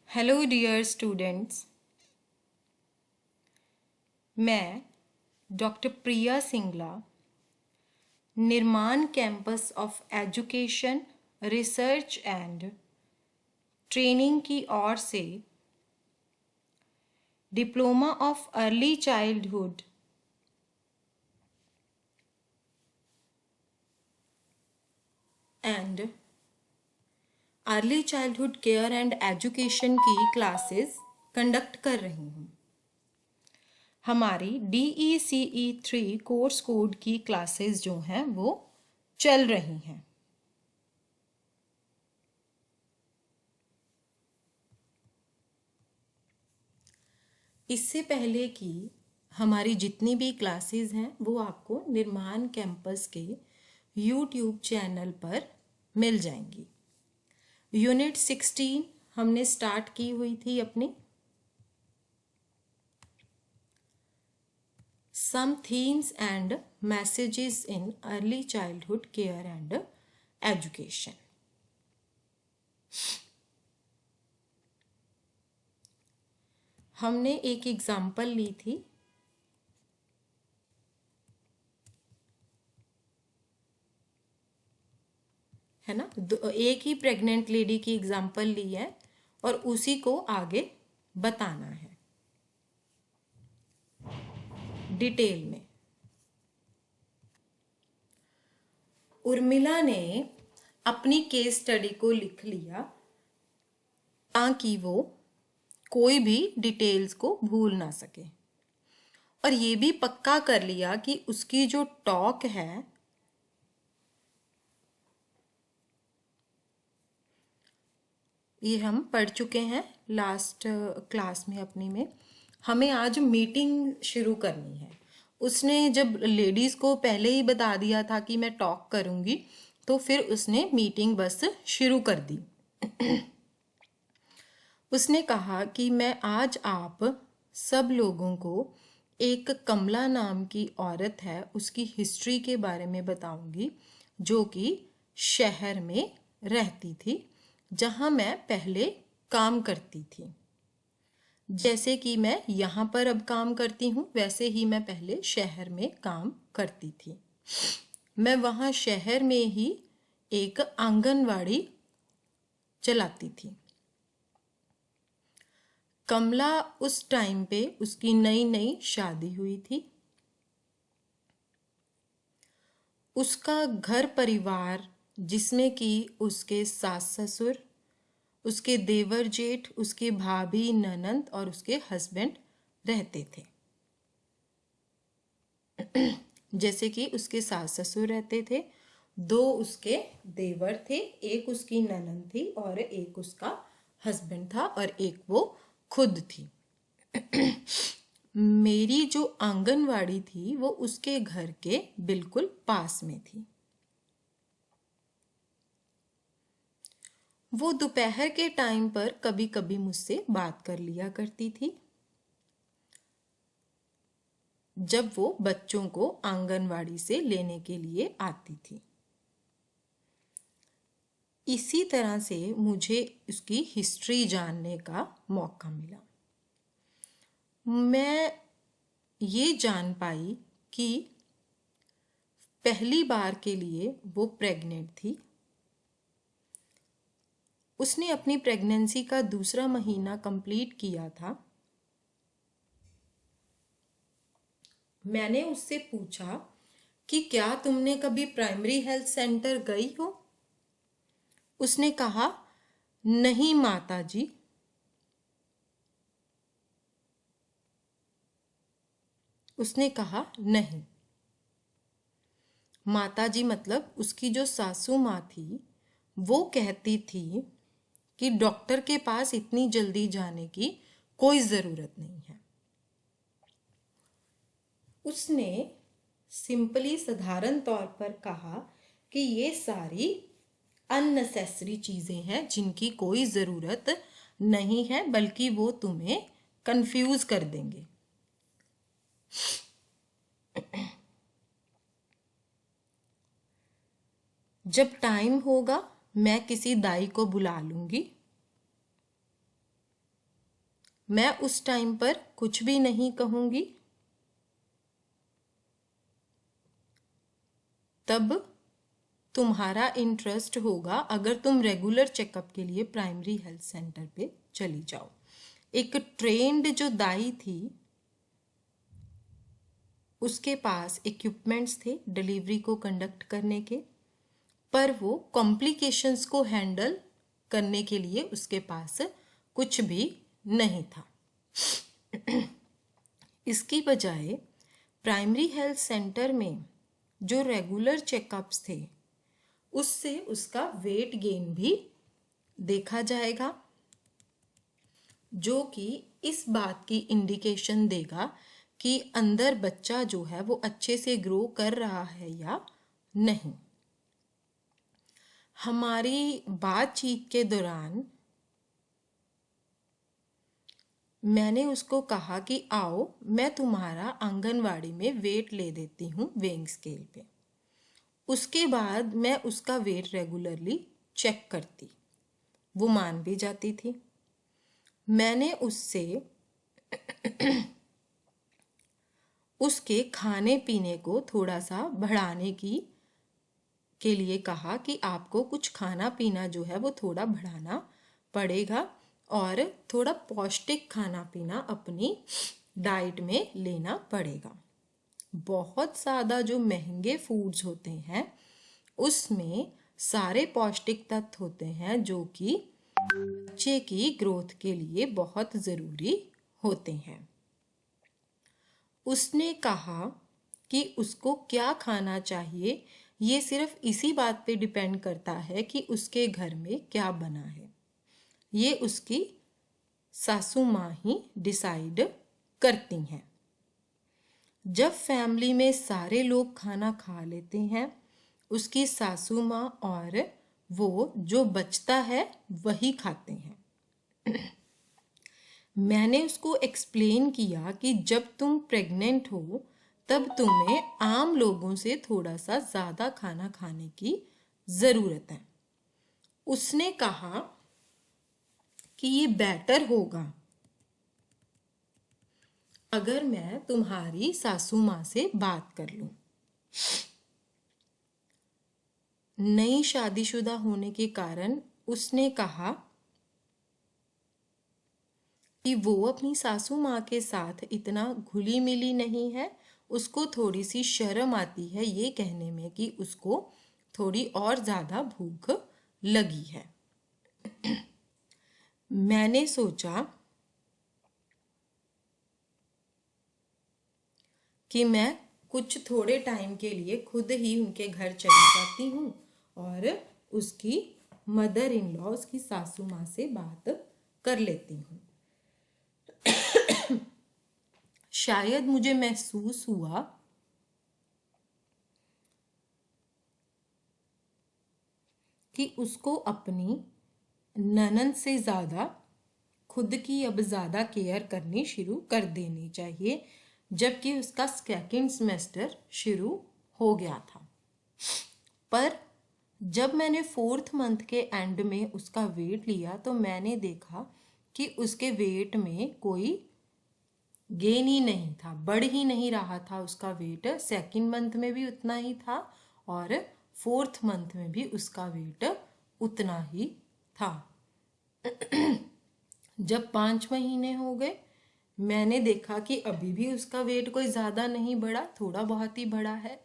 Hello dear students, मैं doctor प्रिया सिंगला निर्माण campus of education research and training की ओर से diploma of early childhood and early childhood care and education की classes conduct कर रही हूँ। हमारी DECE 3 कोर्स कोड की क्लासेस जो हैं वो चल रही हैं। इससे पहले कि हमारी जितनी भी क्लासेस हैं वो आपको निर्माण कैंपस के YouTube चैनल पर मिल जाएंगी। यूनिट 16 हमने स्टार्ट की हुई थी अपनी। Some themes and messages in early childhood care and education. हमने एक एग्जाम्पल ली थी है ना, एक ही प्रेग्नेंट लेडी की एग्जाम्पल ली है और उसी को आगे बताना है डिटेल में। उर्मिला ने अपनी केस स्टडी को लिख लिया ताकि वो कोई भी डिटेल्स को भूल ना सके, और ये भी पक्का कर लिया कि उसकी जो टॉक है ये हम पढ़ चुके हैं लास्ट क्लास में अपनी में। हमें आज मीटिंग शुरू करनी है। उसने जब लेडीज़ को पहले ही बता दिया था कि मैं टॉक करूँगी, तो फिर उसने मीटिंग बस शुरू कर दी। उसने कहा कि मैं आज आप सब लोगों को एक कमला नाम की औरत है उसकी हिस्ट्री के बारे में बताऊंगी, जो कि शहर में रहती थी जहां मैं पहले काम करती थी। जैसे कि मैं यहाँ पर अब काम करती हूँ वैसे ही मैं पहले शहर में काम करती थी। मैं वहाँ शहर में ही एक आंगनवाड़ी चलाती थी। कमला उस टाइम पे उसकी नई नई शादी हुई थी। उसका घर परिवार जिसमें कि उसके सास ससुर, उसके देवर जेठ, उसके भाभी ननंद और उसके हस्बैंड रहते थे। जैसे कि उसके सास ससुर रहते थे, 2 उसके देवर थे, एक उसकी ननंद थी और एक उसका हस्बैंड था और एक वो खुद थी। मेरी जो आंगनवाड़ी थी वो उसके घर के बिल्कुल पास में थी। वो दोपहर के टाइम पर कभी कभी मुझसे बात कर लिया करती थी जब वो बच्चों को आंगनवाड़ी से लेने के लिए आती थी। इसी तरह से मुझे उसकी हिस्ट्री जानने का मौका मिला। मैं ये जान पाई कि पहली बार के लिए वो प्रेग्नेंट थी। उसने अपनी प्रेगनेंसी का दूसरा महीना कंप्लीट किया था। मैंने उससे पूछा कि क्या तुमने कभी प्राइमरी हेल्थ सेंटर गई हो? उसने कहा, नहीं माता जी। उसने कहा नहीं। माता जी मतलब उसकी जो सासू माँ थी वो कहती थी कि डॉक्टर के पास इतनी जल्दी जाने की कोई ज़रूरत नहीं है। उसने सिंपली साधारण तौर पर कहा कि ये सारी अननेसेसरी चीज़ें हैं जिनकी कोई ज़रूरत नहीं है, बल्कि वो तुम्हें कंफ्यूज कर देंगे। जब टाइम होगा मैं किसी दाई को बुला लूंगी मैं उस टाइम पर कुछ भी नहीं कहूँगी। तब तुम्हारा इंटरेस्ट होगा अगर तुम रेगुलर चेकअप के लिए प्राइमरी हेल्थ सेंटर पे चली जाओ। एक ट्रेंड जो दाई थी, उसके पास इक्विपमेंट्स थे डिलीवरी को कंडक्ट करने के, पर वो कॉम्प्लिकेशंस को हैंडल करने के लिए उसके पास कुछ भी नहीं था। इसकी बजाय प्राइमरी हेल्थ सेंटर में जो रेगुलर चेकअप्स थे, उससे उसका वेट गेन भी देखा जाएगा, जो कि इस बात की इंडिकेशन देगा कि अंदर बच्चा जो है वो अच्छे से ग्रो कर रहा है या नहीं। हमारी बातचीत के दौरान मैंने उसको कहा कि आओ मैं तुम्हारा आंगनवाड़ी में वेट ले देती हूँ वेइंग स्केल पे। उसके बाद मैं उसका वेट रेगुलरली चेक करती, वो मान भी जाती थी। मैंने उससे उसके खाने पीने को थोड़ा सा बढ़ाने के लिए कहा कि आपको कुछ खाना पीना जो है वो थोड़ा बढ़ाना पड़ेगा और थोड़ा पौष्टिक खाना पीना अपनी डाइट में लेना पड़ेगा। बहुत ज़्यादा जो महंगे फूड्स होते हैं उसमें सारे पौष्टिक तत्व होते हैं जो कि बच्चे की ग्रोथ के लिए बहुत ज़रूरी होते हैं। उसने कहा कि उसको क्या खाना चाहिए ये सिर्फ इसी बात पे डिपेंड करता है कि उसके घर में क्या बना है। ये उसकी सासू माँ ही डिसाइड करती हैं। जब फैमिली में सारे लोग खाना खा लेते हैं, उसकी सासू माँ और वो जो बचता है वही खाते हैं। मैंने उसको एक्सप्लेन किया कि जब तुम प्रेग्नेंट हो तब तुम्हें आम लोगों से थोड़ा सा ज़्यादा खाना खाने की ज़रूरत है। उसने कहा कि ये बेटर होगा अगर मैं तुम्हारी सासू माँ से बात कर लूँ। नई शादीशुदा होने के कारण उसने कहा कि वो अपनी सासू माँ के साथ इतना घुली मिली नहीं है। उसको थोड़ी सी शर्म आती है ये कहने में कि उसको थोड़ी और ज़्यादा भूख लगी है। मैंने सोचा कि मैं कुछ थोड़े टाइम के लिए खुद ही उनके घर चली जाती हूँ और उसकी मदर इन लॉ, उसकी सासू माँ से बात कर लेती हूँ। शायद मुझे महसूस हुआ कि उसको अपनी ननद से ज़्यादा खुद की अब ज़्यादा केयर करनी शुरू कर देनी चाहिए, जबकि उसका सेकेंड सेमेस्टर शुरू हो गया था। पर जब मैंने 4th मंथ के एंड में उसका वेट लिया तो मैंने देखा कि उसके वेट में कोई गेन ही नहीं था, बढ़ ही नहीं रहा था उसका वेट। सेकेंड मंथ में भी उतना ही था और 4th मंथ में भी उसका वेट उतना ही था। जब 5 महीने हो गए, मैंने देखा कि अभी भी उसका वेट कोई ज़्यादा नहीं बढ़ा, थोड़ा बहुत ही बढ़ा है।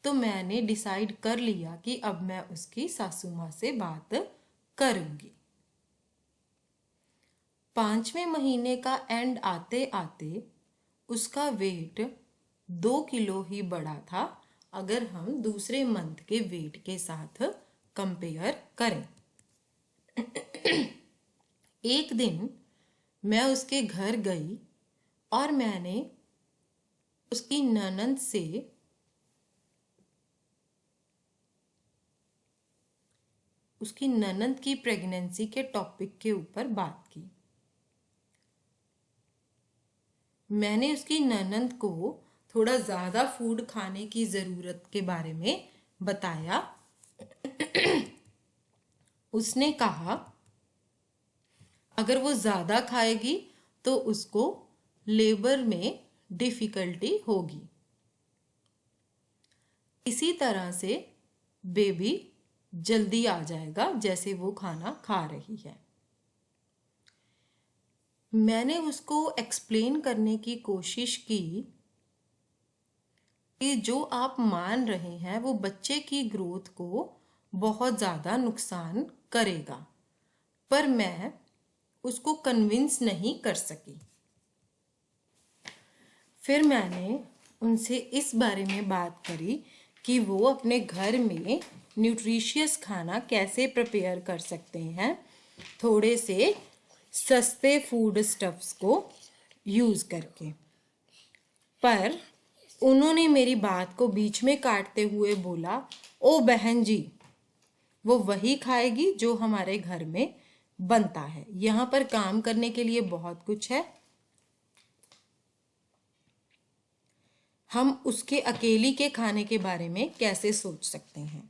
तो मैंने डिसाइड कर लिया कि अब मैं उसकी सासू माँ से बात करूँगी। 5वें महीने का एंड आते आते उसका वेट 2 किलो ही बढ़ा था अगर हम दूसरे मंथ के वेट के साथ कंपेयर करें। एक दिन मैं उसके घर गई और मैंने उसकी ननद से उसकी ननद की प्रेगनेंसी के टॉपिक के ऊपर बात की। मैंने उसकी ननद को थोड़ा ज़्यादा फूड खाने की ज़रूरत के बारे में बताया। उसने कहा अगर वो ज़्यादा खाएगी तो उसको लेबर में डिफिकल्टी होगी। इसी तरह से बेबी जल्दी आ जाएगा जैसे वो खाना खा रही है। मैंने उसको एक्सप्लेन करने की कोशिश की कि जो आप मान रहे हैं वो बच्चे की ग्रोथ को बहुत ज़्यादा नुकसान करेगा, पर मैं उसको कन्विंस नहीं कर सकी। फिर मैंने उनसे इस बारे में बात करी कि वो अपने घर में न्यूट्रिशियस खाना कैसे प्रिपेयर कर सकते हैं, थोड़े से सस्ते फूड स्टफ्स को यूज़ करके। पर उन्होंने मेरी बात को बीच में काटते हुए बोला, ओ बहन जी, वो वही खाएगी जो हमारे घर में बनता है। यहाँ पर काम करने के लिए बहुत कुछ है, हम उसके अकेली के खाने के बारे में कैसे सोच सकते हैं।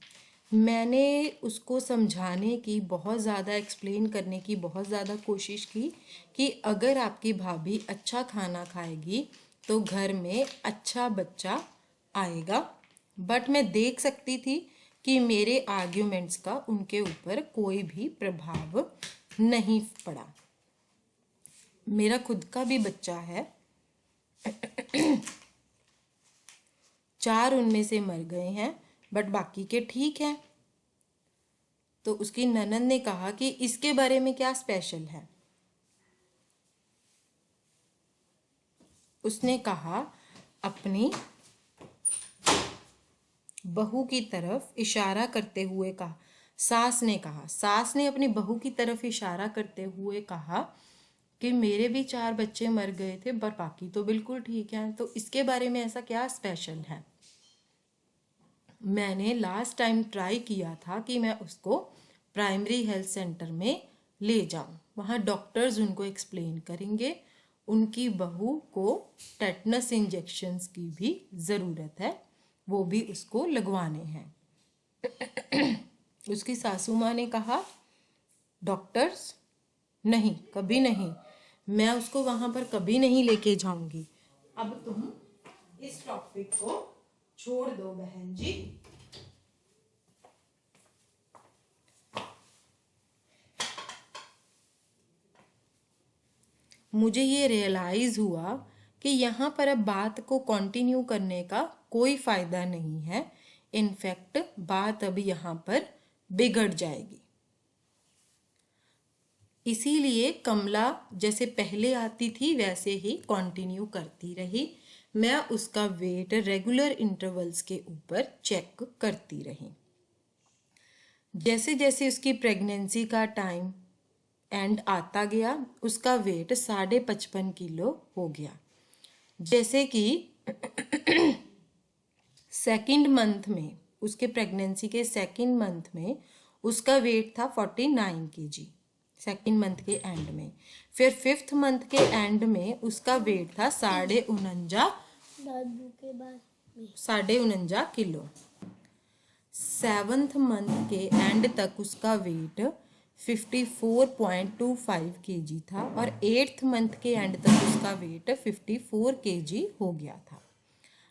मैंने उसको समझाने की, बहुत ज़्यादा एक्सप्लेन करने की बहुत ज़्यादा कोशिश की कि अगर आपकी भाभी अच्छा खाना खाएगी तो घर में अच्छा बच्चा आएगा। बट मैं देख सकती थी कि मेरे आर्ग्यूमेंट्स का उनके ऊपर कोई भी प्रभाव नहीं पड़ा। मेरा खुद का भी बच्चा है, 4 उनमें से मर गए हैं, बट बाकी के ठीक हैं। तो उसकी ननद ने कहा कि इसके बारे में क्या स्पेशल है। उसने कहा, अपनी बहू की तरफ इशारा करते हुए कहा, सास ने अपनी बहू की तरफ इशारा करते हुए कहा कि मेरे भी 4 बच्चे मर गए थे, पर बाकी तो बिल्कुल ठीक हैं, तो इसके बारे में ऐसा क्या स्पेशल है। मैंने लास्ट टाइम ट्राई किया था कि मैं उसको प्राइमरी हेल्थ सेंटर में ले जाऊं, वहाँ डॉक्टर्स उनको एक्सप्लेन करेंगे। उनकी बहू को टेटनस इंजेक्शंस की भी ज़रूरत है, वो भी उसको लगवाने हैं। उसकी सासू माँ ने कहा, डॉक्टर्स नहीं, कभी नहीं, मैं उसको वहाँ पर कभी नहीं लेके जाऊंगी। अब तुम इस टॉपिक को छोड़ दो बहन जी। मुझे ये रियलाइज हुआ कि यहाँ पर अब बात को कंटिन्यू करने का कोई फायदा नहीं है। इनफैक्ट बात अब यहाँ पर बिगड़ जाएगी। इसीलिए कमला जैसे पहले आती थी वैसे ही कंटिन्यू करती रही। मैं उसका वेट रेगुलर इंटरवल्स के ऊपर चेक करती रही। जैसे जैसे उसकी प्रेगनेंसी का टाइम एंड आता गया, उसका वेट 55.5 किलो हो गया। जैसे कि सेकंड मंथ में, उसके प्रेगनेंसी के सेकंड मंथ में उसका वेट था 49 kg सेकंड मंथ के एंड में। फिर 5th मंथ के एंड में उसका वेट था 49.5 किलो। 7th मंथ के एंड तक उसका वेट 54.25 kg था और 8th मंथ के एंड तक उसका वेट 54 kg हो गया था।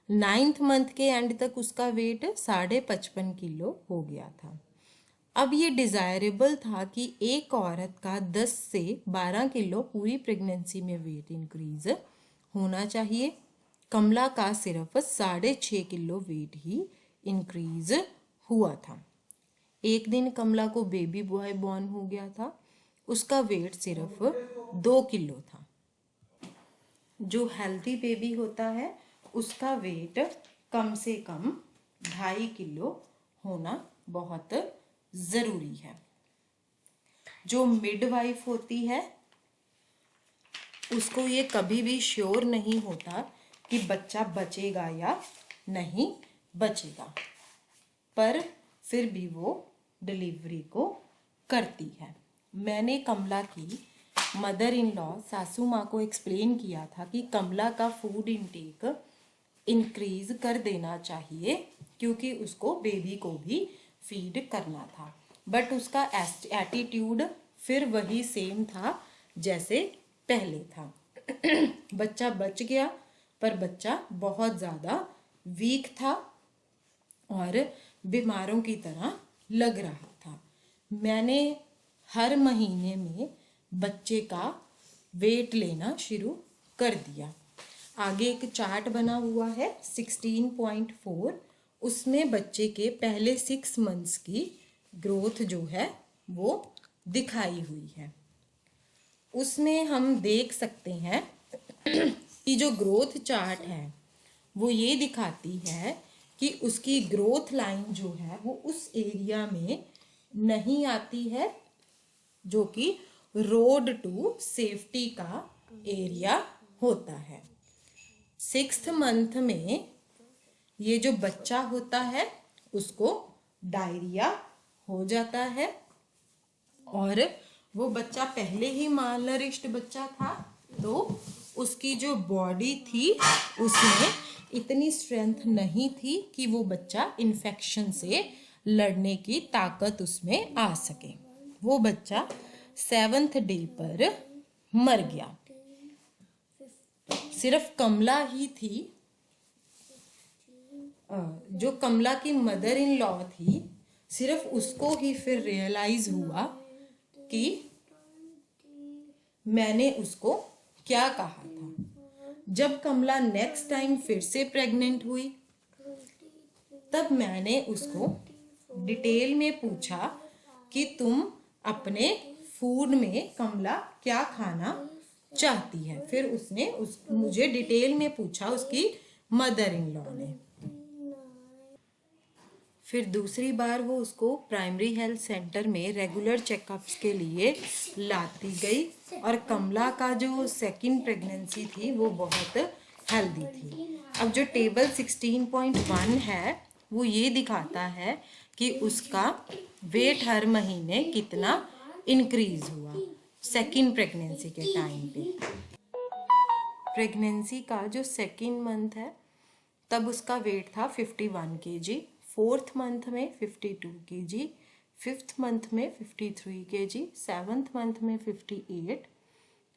9th मंथ के एंड तक उसका वेट 55.5 किलो हो गया था। अब ये डिज़ायरेबल था कि एक औरत का 10 से 12 किलो पूरी प्रेगनेंसी में वेट इंक्रीज होना चाहिए। कमला का सिर्फ 6.5 किलो वेट ही इंक्रीज हुआ था। एक दिन कमला को बेबी बॉय बॉर्न हो गया था, उसका वेट सिर्फ 2 किलो था। जो हेल्दी बेबी होता है उसका वेट कम से कम 2.5 किलो होना बहुत ज़रूरी है। जो मिडवाइफ होती है उसको ये कभी भी श्योर नहीं होता कि बच्चा बचेगा या नहीं बचेगा, पर फिर भी वो डिलीवरी को करती है। मैंने कमला की मदर इन लॉ सासू माँ को एक्सप्लेन किया था कि कमला का फूड इनटेक इंक्रीज कर देना चाहिए क्योंकि उसको बेबी को भी फीड करना था। बट उसका एटीट्यूड फिर वही सेम था जैसे पहले था। बच्चा बच गया, पर बच्चा बहुत ज़्यादा वीक था और बीमारों की तरह लग रहा था। मैंने हर महीने में बच्चे का वेट लेना शुरू कर दिया। आगे एक चार्ट बना हुआ है 16.4, उसमें बच्चे के पहले 6 मंथ्स की ग्रोथ जो है वो दिखाई हुई है। उसमें हम देख सकते हैं कि जो ग्रोथ चार्ट है वो ये दिखाती है कि उसकी ग्रोथ लाइन जो है वो उस एरिया में नहीं आती है जो कि रोड टू सेफ्टी का एरिया होता है। 6th मंथ में ये जो बच्चा होता है उसको डायरिया हो जाता है और वो बच्चा पहले ही मालनरिश्ड बच्चा था, तो उसकी जो बॉडी थी उसमें इतनी स्ट्रेंथ नहीं थी कि वो बच्चा इन्फेक्शन से लड़ने की ताकत उसमें आ सके। वो बच्चा 7th डे पर मर गया। सिर्फ कमला ही थी, जो कमला की मदर इन लॉ थी, सिर्फ उसको ही फिर रियलाइज हुआ कि मैंने उसको क्या कहा था। जब कमला नेक्स्ट टाइम फिर से प्रेग्नेंट हुई तब मैंने उसको डिटेल में पूछा कि तुम अपने फूड में कमला क्या खाना चाहती है। फिर उसने मुझे डिटेल में पूछा उसकी मदर इन लॉ ने। फिर दूसरी बार वो उसको प्राइमरी हेल्थ सेंटर में रेगुलर चेकअप्स के लिए लाती गई और कमला का जो सेकंड प्रेगनेंसी थी वो बहुत हेल्दी थी। अब जो टेबल 16.1 है वो ये दिखाता है कि उसका वेट हर महीने कितना इंक्रीज हुआ सेकंड प्रेगनेंसी के टाइम पे। प्रेगनेंसी का जो सेकंड मंथ है तब उसका वेट था 51 kg, 4th मंथ में 52 kg, 5th मंथ में 53 kg, 7th मंथ में 58,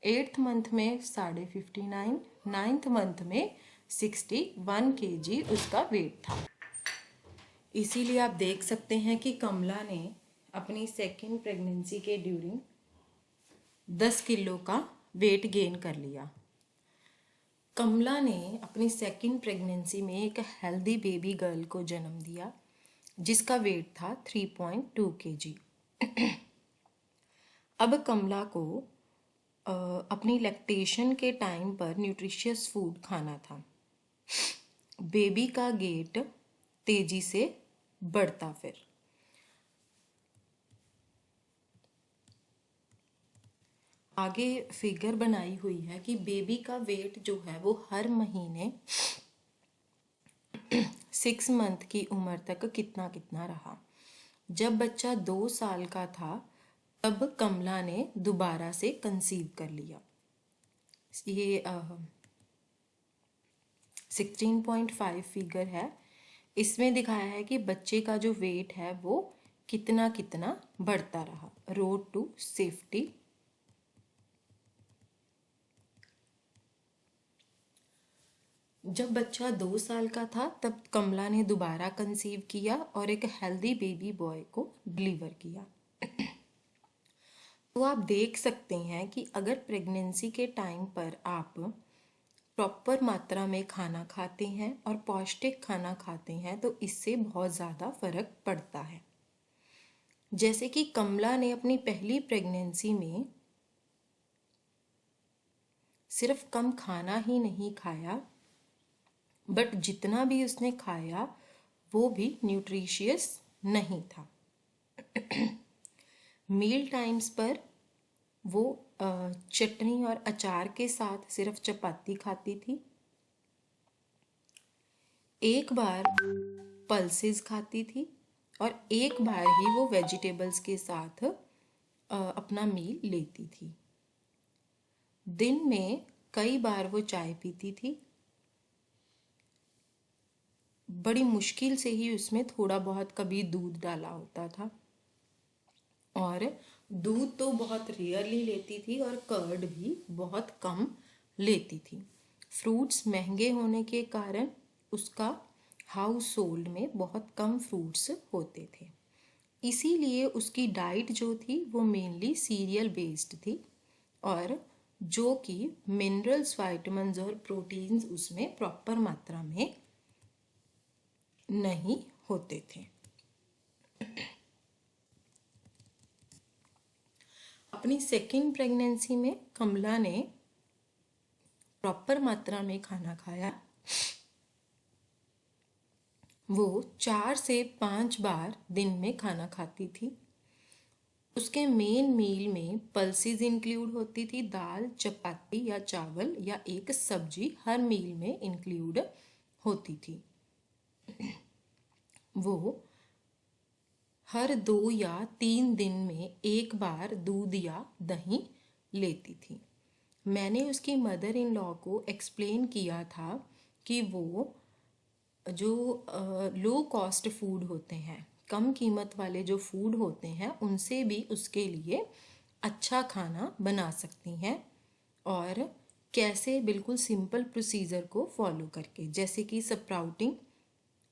8th मंथ में 59, 9th मंथ में 61 kg उसका वेट था। इसीलिए आप देख सकते हैं कि कमला ने अपनी सेकेंड प्रेगनेंसी के ड्यूरिंग 10 किलो का वेट गेन कर लिया। कमला ने अपनी सेकेंड प्रेगनेंसी में एक हेल्दी बेबी गर्ल को जन्म दिया जिसका वेट था 3.2 kg। अब कमला को अपनी लैक्टेशन के टाइम पर न्यूट्रिशियस फूड खाना था। बेबी का गेट तेजी से बढ़ता। फिर आगे फिगर बनाई हुई है कि बेबी का वेट जो है वो हर महीने 6 मंथ की उम्र तक कितना कितना रहा। जब बच्चा 2 साल का था तब कमला ने दोबारा से कंसीव कर लिया। ये 16.5 फिगर है। इसमें दिखाया है कि बच्चे का जो वेट है वो कितना कितना बढ़ता रहा। Road to safety. जब बच्चा 2 साल का था तब कमला ने दोबारा कंसीव किया और एक हेल्दी बेबी बॉय को डिलीवर किया। तो आप देख सकते हैं कि अगर प्रेगनेंसी के टाइम पर आप प्रॉपर मात्रा में खाना खाते हैं और पौष्टिक खाना खाते हैं तो इससे बहुत ज़्यादा फर्क पड़ता है। जैसे कि कमला ने अपनी पहली प्रेगनेंसी में सिर्फ कम खाना ही नहीं खाया, बट जितना भी उसने खाया वो भी न्यूट्रिशियस नहीं था। मील टाइम्स पर वो चटनी और अचार के साथ सिर्फ चपाती खाती थी। एक बार पल्सेस खाती थी और एक बार ही वो वेजिटेबल्स के साथ अपना मील लेती थी। दिन में कई बार वो चाय पीती थी। बड़ी मुश्किल से ही उसमें थोड़ा बहुत कभी दूध डाला होता था और दूध तो बहुत रेयरली लेती थी और कर्ड भी बहुत कम लेती थी। फ्रूट्स महंगे होने के कारण उसका हाउस होल्ड में बहुत कम फ्रूट्स होते थे, इसीलिए उसकी डाइट जो थी वो मेनली सीरियल बेस्ड थी, और जो कि मिनरल्स, वाइटामिन्स और प्रोटीन्स उसमें प्रॉपर मात्रा में नहीं होते थे। अपनी सेकेंड प्रेगनेंसी में कमला ने प्रॉपर मात्रा में खाना खाया। वो 4 से 5 बार दिन में खाना खाती थी। उसके मेन मील में पल्सेस इंक्लूड होती थी, दाल, चपाती या चावल या एक सब्जी हर मील में इंक्लूड होती थी। वो हर 2 या 3 दिन में एक बार दूध या दही लेती थी। मैंने उसकी मदर इन लॉ को एक्सप्लेन किया था कि वो जो लो कॉस्ट फूड होते हैं, कम कीमत वाले जो फूड होते हैं, उनसे भी उसके लिए अच्छा खाना बना सकती हैं, और कैसे बिल्कुल सिंपल प्रोसीजर को फॉलो करके, जैसे कि स्प्राउटिंग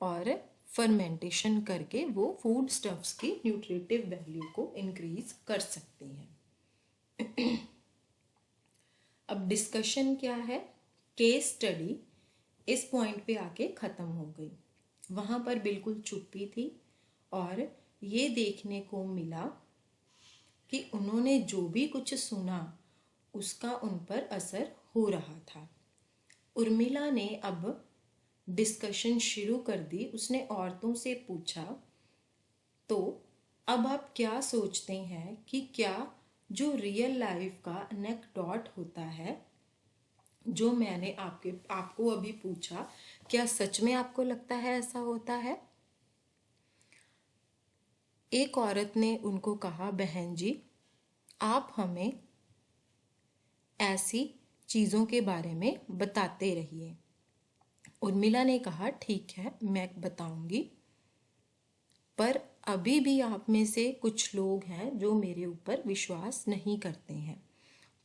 और फर्मेंटेशन करके वो फूड स्टफ्स की न्यूट्रिटिव वैल्यू को इंक्रीज कर सकती हैं। अब डिस्कशन क्या है, केस स्टडी इस पॉइंट पे आके ख़त्म हो गई। वहाँ पर बिल्कुल चुप्पी थी, और ये देखने को मिला कि उन्होंने जो भी कुछ सुना उसका उन पर असर हो रहा था। उर्मिला ने अब डिस्कशन शुरू कर दी। उसने औरतों से पूछा, तो अब आप क्या सोचते हैं कि क्या जो रियल लाइफ का एनेक्डोट होता है, जो मैंने आपको अभी पूछा, क्या सच में आपको लगता है ऐसा होता है? एक औरत ने उनको कहा, बहन जी, आप हमें ऐसी चीज़ों के बारे में बताते रहिए। उर्मिला ने कहा, ठीक है, मैं बताऊंगी, पर अभी भी आप में से कुछ लोग हैं जो मेरे ऊपर विश्वास नहीं करते हैं,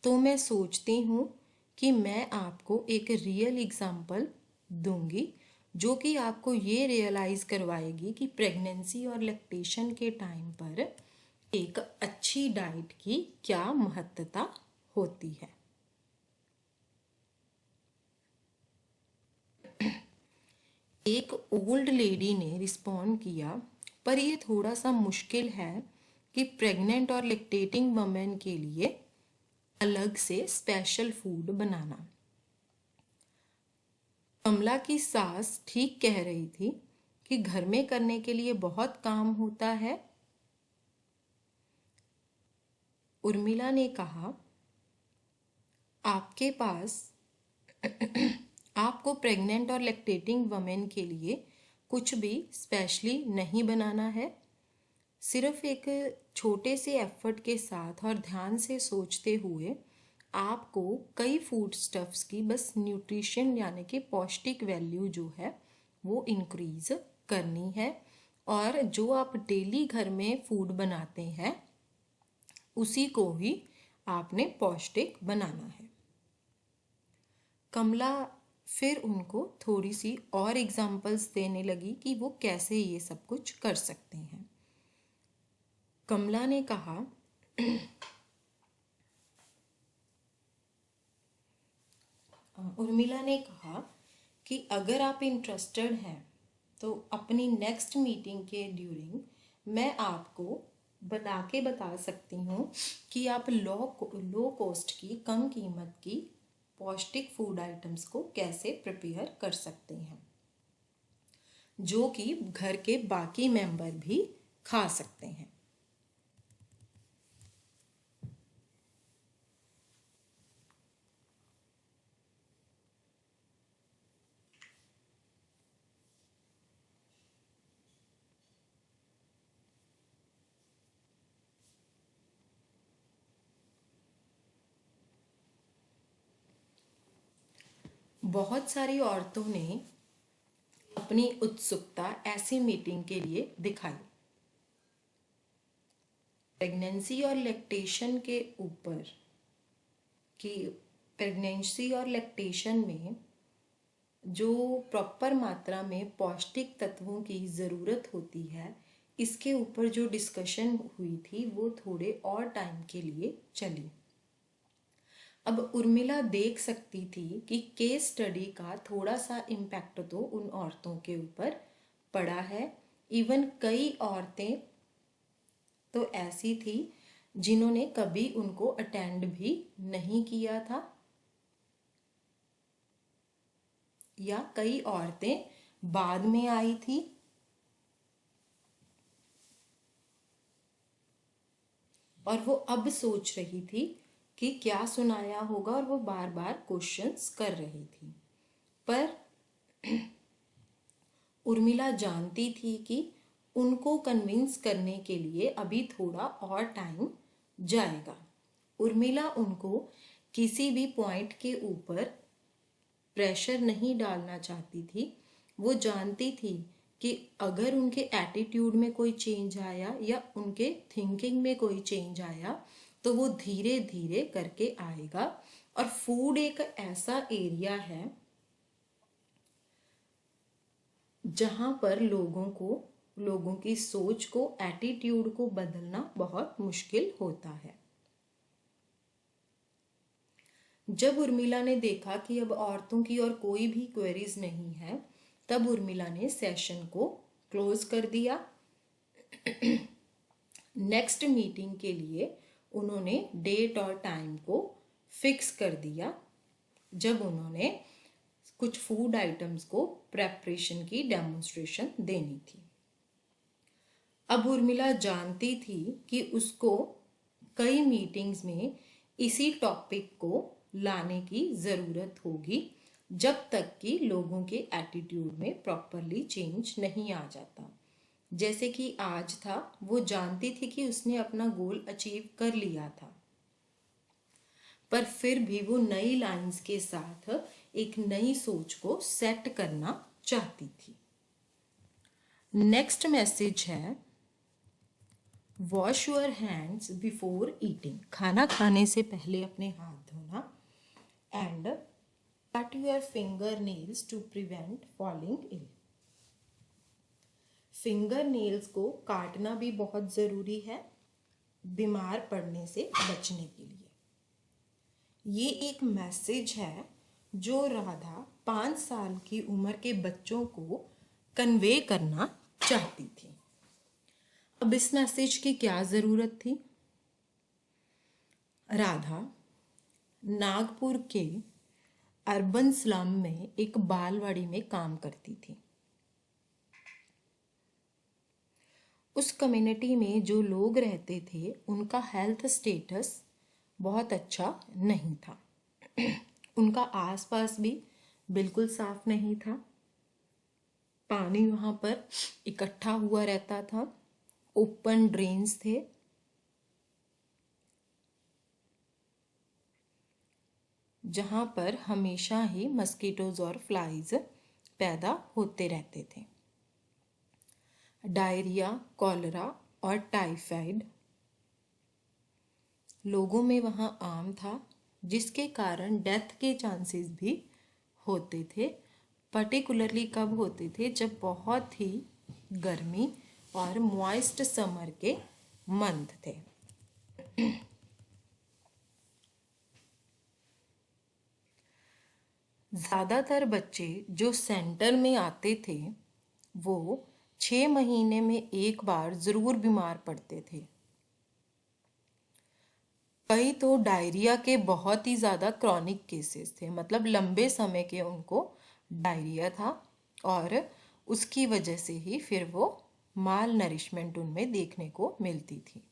तो मैं सोचती हूँ कि मैं आपको एक रियल एग्जाम्पल दूंगी जो कि आपको ये रियलाइज़ करवाएगी कि प्रेगनेंसी और लैक्टेशन के टाइम पर एक अच्छी डाइट की क्या महत्वता होती है। एक ओल्ड लेडी ने रिस्पॉन्ड किया, पर ये थोड़ा सा मुश्किल है कि प्रेग्नेंट और लैक्टेटिंग वुमेन के लिए अलग से स्पेशल फूड बनाना। कमला की सास ठीक कह रही थी कि घर में करने के लिए बहुत काम होता है। उर्मिला ने कहा, आपके पास आपको प्रेग्नेंट और लैक्टेटिंग वुमेन के लिए कुछ भी स्पेशली नहीं बनाना है। सिर्फ एक छोटे से एफर्ट के साथ और ध्यान से सोचते हुए आपको कई फूड स्टफ्स की बस न्यूट्रिशन यानी कि पौष्टिक वैल्यू जो है वो इंक्रीज करनी है, और जो आप डेली घर में फूड बनाते हैं उसी को ही आपने पौष्टिक बनाना है। कमला फिर उनको थोड़ी सी और एग्जांपल्स देने लगी कि वो कैसे ये सब कुछ कर सकते हैं। कमला ने कहा, उर्मिला ने कहा कि अगर आप इंटरेस्टेड हैं तो अपनी नेक्स्ट मीटिंग के ड्यूरिंग मैं आपको बना के बता सकती हूँ कि आप लो कॉस्ट की, कम कीमत की पौष्टिक फूड आइटम्स को कैसे प्रिपेयर कर सकते हैं, जो कि घर के बाकी मेंबर भी खा सकते हैं। बहुत सारी औरतों ने अपनी उत्सुकता ऐसी मीटिंग के लिए दिखाई। प्रेगनेंसी और लैक्टेशन के ऊपर की प्रेगनेंसी और लैक्टेशन में जो प्रॉपर मात्रा में पौष्टिक तत्वों की ज़रूरत होती है, इसके ऊपर जो डिस्कशन हुई थी वो थोड़े और टाइम के लिए चली। अब उर्मिला देख सकती थी कि केस स्टडी का थोड़ा सा इम्पैक्ट तो उन औरतों के ऊपर पड़ा है। इवन कई औरतें तो ऐसी थी जिन्होंने कभी उनको अटेंड भी नहीं किया था, या कई औरतें बाद में आई थी। और वो अब सोच रही थी कि क्या सुनाया होगा, और वो बार बार क्वेश्चंस कर रही थी। पर उर्मिला जानती थी कि उनको कन्विंस करने के लिए अभी थोड़ा और टाइम जाएगा। उर्मिला उनको किसी भी पॉइंट के ऊपर प्रेशर नहीं डालना चाहती थी। वो जानती थी कि अगर उनके एटीट्यूड में कोई चेंज आया या उनके थिंकिंग में कोई चेंज आया तो वो धीरे धीरे करके आएगा। और फूड एक ऐसा एरिया है जहाँ पर लोगों की सोच को, एटीट्यूड को बदलना बहुत मुश्किल होता है। जब उर्मिला ने देखा कि अब औरतों की और कोई भी क्वेरीज नहीं है, तब उर्मिला ने सेशन को क्लोज कर दिया। नेक्स्ट मीटिंग के लिए उन्होंने डेट और टाइम को फिक्स कर दिया, जब उन्होंने कुछ फूड आइटम्स को प्रेपरेशन की डेमोन्स्ट्रेशन देनी थी। अब उर्मिला जानती थी कि उसको कई मीटिंग्स में इसी टॉपिक को लाने की ज़रूरत होगी, जब तक कि लोगों के एटीट्यूड में प्रॉपरली चेंज नहीं आ जाता। जैसे कि आज था, वो जानती थी कि उसने अपना गोल अचीव कर लिया था, पर फिर भी वो नई लाइंस के साथ एक नई सोच को सेट करना चाहती थी। नेक्स्ट मैसेज है, wash your hands before eating. खाना खाने से पहले अपने हाथ धोना। And cut your finger nails to prevent falling ill. Finger nails को काटना भी बहुत ज़रूरी है बीमार पड़ने से बचने के लिए। ये एक मैसेज है जो राधा 5 साल की उम्र के बच्चों को कन्वे करना चाहती थी। अब इस मैसेज की क्या ज़रूरत थी? राधा नागपुर के अर्बन स्लम में एक बालवाड़ी में काम करती थी। उस कम्युनिटी में जो लोग रहते थे उनका हेल्थ स्टेटस बहुत अच्छा नहीं था। उनका आसपास भी बिल्कुल साफ नहीं था। पानी वहाँ पर इकट्ठा हुआ रहता था। ओपन ड्रेन्स थे। जहाँ पर हमेशा ही मस्कीटोज और फ्लाइज पैदा होते रहते थे। डायरिया, कॉलरा और टाइफाइड लोगों में वहाँ आम था, जिसके कारण डेथ के चांसेस भी होते थे। पर्टिकुलरली कब होते थे? जब बहुत ही गर्मी और मॉइस्ट समर के मंथ थे। ज़्यादातर बच्चे जो सेंटर में आते थे वो 6 महीने में एक बार ज़रूर बीमार पड़ते थे। कई तो डायरिया के बहुत ही ज़्यादा क्रॉनिक केसेस थे, मतलब लंबे समय के उनको डायरिया था और उसकी वजह से ही फिर वो माल नरिशमेंट उनमें देखने को मिलती थी।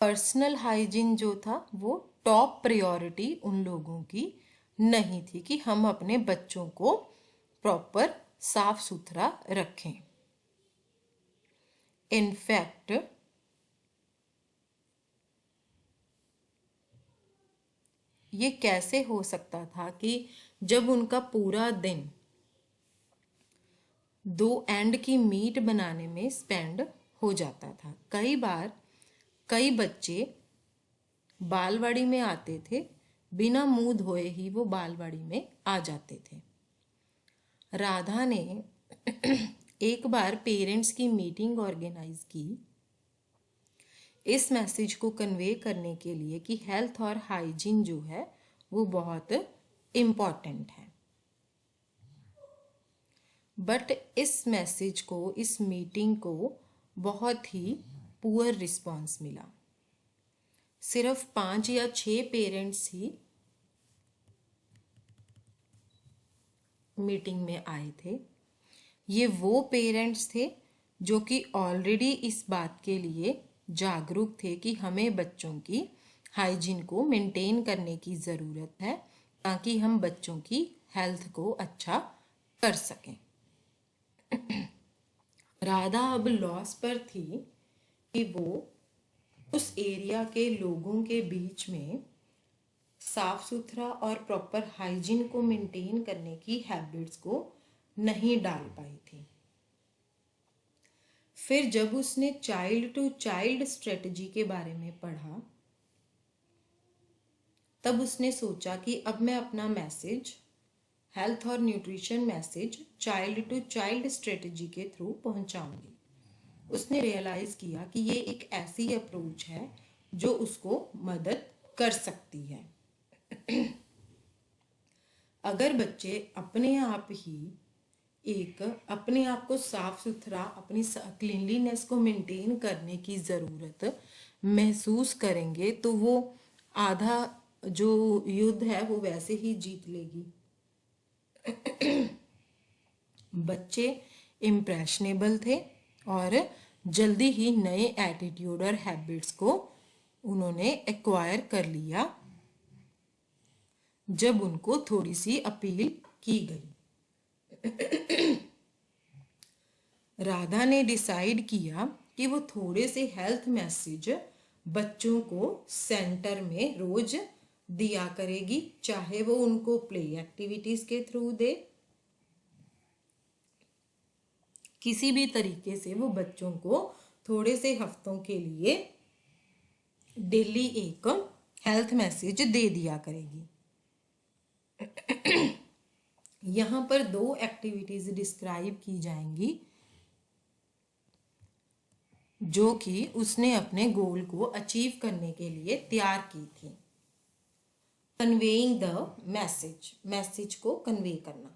पर्सनल हाइजीन जो था वो टॉप प्रायोरिटी उन लोगों की नहीं थी कि हम अपने बच्चों को प्रॉपर साफ सुथरा रखें। इनफैक्ट ये कैसे हो सकता था कि जब उनका पूरा दिन 2 एंड की मीट बनाने में स्पेंड हो जाता था। कई बार कई बच्चे बालवाड़ी में आते थे बिना मुंह धोए ही वो बालवाड़ी में आ जाते थे। राधा ने एक बार पेरेंट्स की मीटिंग ऑर्गेनाइज की इस मैसेज को कन्वे करने के लिए कि हेल्थ और हाइजीन जो है वो बहुत इम्पॉर्टेंट है। बट इस मैसेज को, इस मीटिंग को बहुत ही पुअर रिस्पॉन्स मिला। सिर्फ 5 या 6 पेरेंट्स ही मीटिंग में आए थे। ये वो पेरेंट्स थे जो कि ऑलरेडी इस बात के लिए जागरूक थे कि हमें बच्चों की हाइजीन को मेंटेन करने की ज़रूरत है ताकि हम बच्चों की हेल्थ को अच्छा कर सकें। राधा अब लॉस पर थी कि वो उस एरिया के लोगों के बीच में साफ सुथरा और प्रॉपर हाइजीन को मेंटेन करने की हैबिट्स को नहीं डाल पाई थी। फिर जब उसने चाइल्ड टू चाइल्ड स्ट्रेटजी के बारे में पढ़ा, तब उसने सोचा कि अब मैं अपना मैसेज, हेल्थ और nutrition message child to child strategy के थ्रू पहुंचाऊंगी। उसने रियलाइज किया कि ये एक ऐसी अप्रोच है जो उसको मदद कर सकती है। अगर बच्चे अपने आप ही अपने आप को साफ सुथरा, अपनी क्लीनलीनेस को मेंटेन करने की ज़रूरत महसूस करेंगे तो वो आधा जो युद्ध है वो वैसे ही जीत लेगी। बच्चे इम्प्रेशनेबल थे और जल्दी ही नए एटीट्यूड और हैबिट्स को उन्होंने एक्वायर कर लिया जब उनको थोड़ी सी अपील की गई। राधा ने डिसाइड किया कि वो थोड़े से हेल्थ मैसेज बच्चों को सेंटर में रोज दिया करेगी, चाहे वो उनको प्ले एक्टिविटीज के थ्रू दे, किसी भी तरीके से वो बच्चों को थोड़े से हफ्तों के लिए डेली एक हेल्थ मैसेज दे दिया करेगी। यहाँ पर 2 एक्टिविटीज डिस्क्राइब की जाएंगी जो कि उसने अपने गोल को अचीव करने के लिए तैयार की थी। कन्वेइंग द मैसेज, मैसेज को कन्वे करना।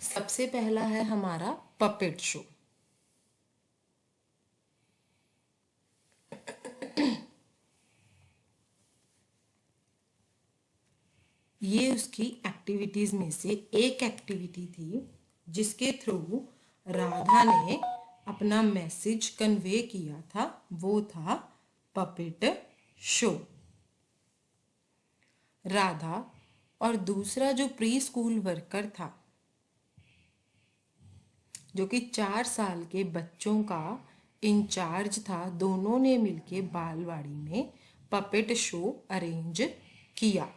सबसे पहला है हमारा पपेट शो। ये उसकी एक्टिविटीज में से एक एक्टिविटी थी जिसके थ्रू राधा ने अपना मैसेज कन्वे किया था, वो था पपेट शो। राधा और दूसरा जो प्री स्कूल वर्कर था जो कि 4 साल के बच्चों का इंचार्ज था, दोनों ने मिलके बालवाड़ी में पपेट शो अरेंज किया।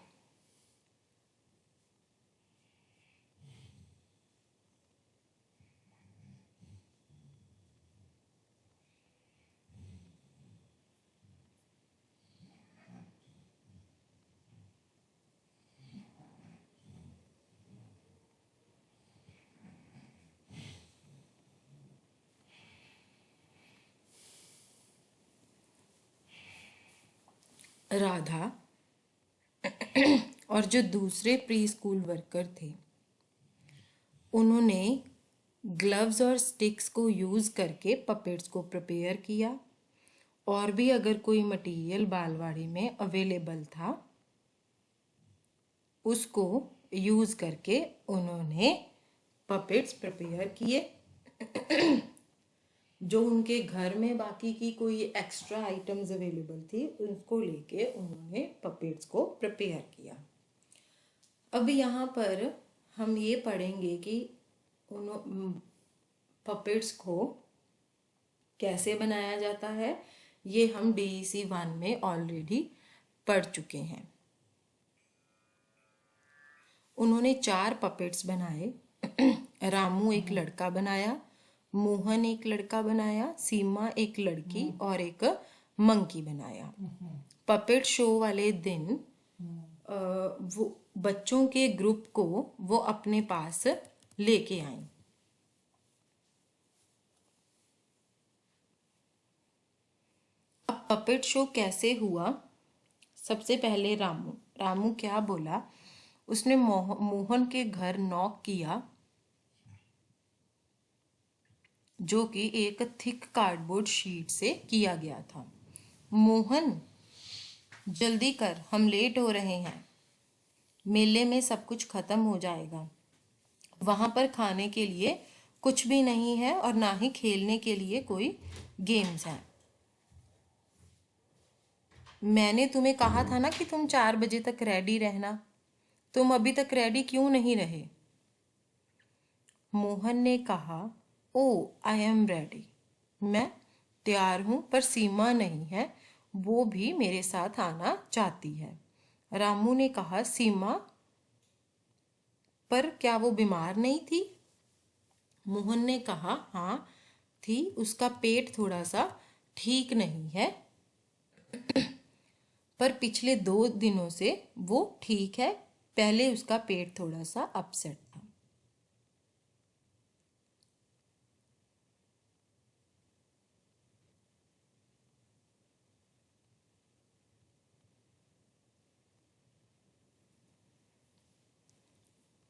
राधा और जो दूसरे प्री स्कूल वर्कर थे उन्होंने ग्लव्स और स्टिक्स को यूज़ करके पपेट्स को प्रिपेयर किया, और भी अगर कोई मटेरियल बालवाड़ी में अवेलेबल था उसको यूज़ करके उन्होंने पपेट्स प्रिपेयर किए। जो उनके घर में बाकी की कोई एक्स्ट्रा आइटम्स अवेलेबल थी उनको लेके उन्होंने पपेट्स को प्रिपेयर किया। अब यहाँ पर हम ये पढ़ेंगे कि पपेट्स को कैसे बनाया जाता है। ये हम DEC 1 में ऑलरेडी पढ़ चुके हैं। उन्होंने 4 पपेट्स बनाए। रामू एक लड़का बनाया, मोहन एक लड़का बनाया, सीमा एक लड़की और एक मंकी बनाया। पपेट शो वाले दिन वो बच्चों के ग्रुप को वो अपने पास लेके आई। अब पपेट शो कैसे हुआ? सबसे पहले रामू क्या बोला, उसने मोहन के घर नॉक किया, जो कि एक थिक कार्डबोर्ड शीट से किया गया था। मोहन, जल्दी कर, हम लेट हो रहे हैं। मेले में सब कुछ खत्म हो जाएगा। वहां पर खाने के लिए कुछ भी नहीं है और ना ही खेलने के लिए कोई गेम्स हैं। मैंने तुम्हें कहा था ना कि तुम 4 बजे तक रेडी रहना। तुम अभी तक रेडी क्यों नहीं रहे? मोहन ने कहा, ओ आई एम रेडी, मैं तैयार हूं, पर सीमा नहीं है, वो भी मेरे साथ आना चाहती है। रामू ने कहा, सीमा, पर क्या वो बीमार नहीं थी? मोहन ने कहा, हाँ थी, उसका पेट थोड़ा सा ठीक नहीं है, पर पिछले 2 दिनों से वो ठीक है। पहले उसका पेट थोड़ा सा अपसेट था।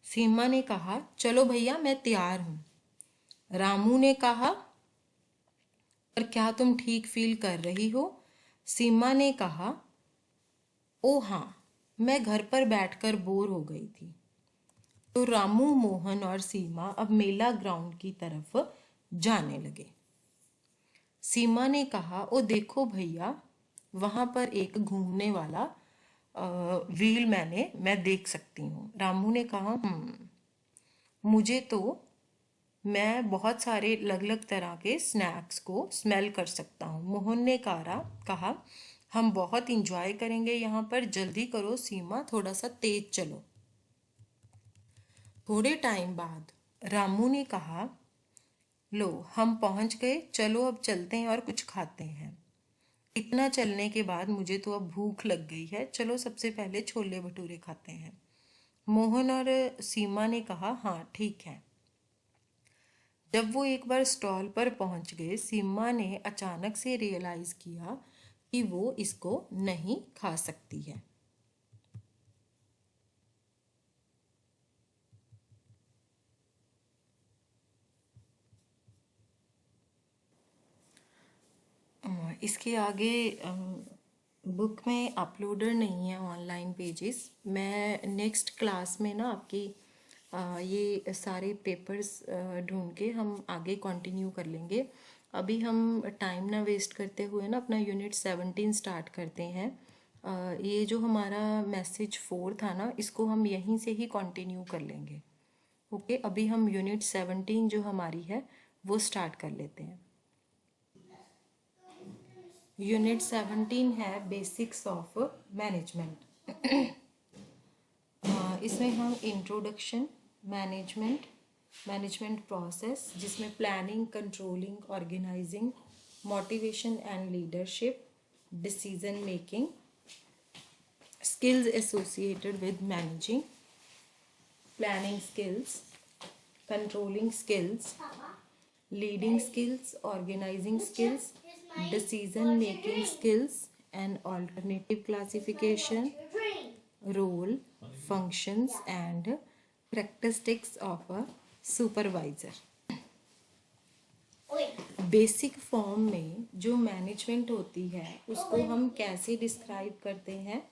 सीमा ने कहा, चलो भैया, मैं तैयार हूं। रामू ने कहा, पर क्या तुम ठीक फील कर रही हो? सीमा ने कहा, ओ हाँ, मैं घर पर बैठकर बोर हो गई थी। तो रामू, मोहन और सीमा अब मेला ग्राउंड की तरफ जाने लगे। सीमा ने कहा, ओ देखो भैया, वहां पर एक घूमने वाला व्हील मैं देख सकती हूँ। रामू ने कहा, मुझे तो, मैं बहुत सारे अलग अलग तरह के स्नैक्स को स्मेल कर सकता हूँ। मोहन ने कहा, हम बहुत इंजॉय करेंगे यहाँ पर, जल्दी करो सीमा, थोड़ा सा तेज चलो। थोड़े टाइम बाद रामू ने कहा, लो हम पहुंच गए, चलो अब चलते हैं और कुछ खाते हैं। इतना चलने के बाद मुझे तो अब भूख लग गई है, चलो सबसे पहले छोले भटूरे खाते हैं। मोहन और सीमा ने कहा, हाँ ठीक है। जब वो एक बार स्टॉल पर पहुंच गए, सीमा ने अचानक से रियलाइज किया कि वो इसको नहीं खा सकती है। इसके आगे बुक में अपलोडर नहीं है ऑनलाइन पेजेस। मैं नेक्स्ट क्लास में ना आपकी ये सारे पेपर्स ढूंढ के हम आगे कंटिन्यू कर लेंगे। अभी हम टाइम ना वेस्ट करते हुए ना अपना यूनिट 17 स्टार्ट करते हैं। ये जो हमारा मैसेज 4 था ना, इसको हम यहीं से ही कंटिन्यू कर लेंगे। ओके, अभी हम यूनिट 17 जो हमारी है वो स्टार्ट कर लेते हैं। यूनिट 17 है बेसिक्स ऑफ मैनेजमेंट। इसमें हम इंट्रोडक्शन, मैनेजमेंट प्रोसेस, जिसमें planning, controlling, organising, motivation and leadership, decision making, skills associated with managing, planning skills, controlling skills, leading skills, organizing skills, decision making skills, and alternative classification, role, functions, and characteristics of a supervisor. Basic form में जो management होती है उसको हम कैसे describe करते हैं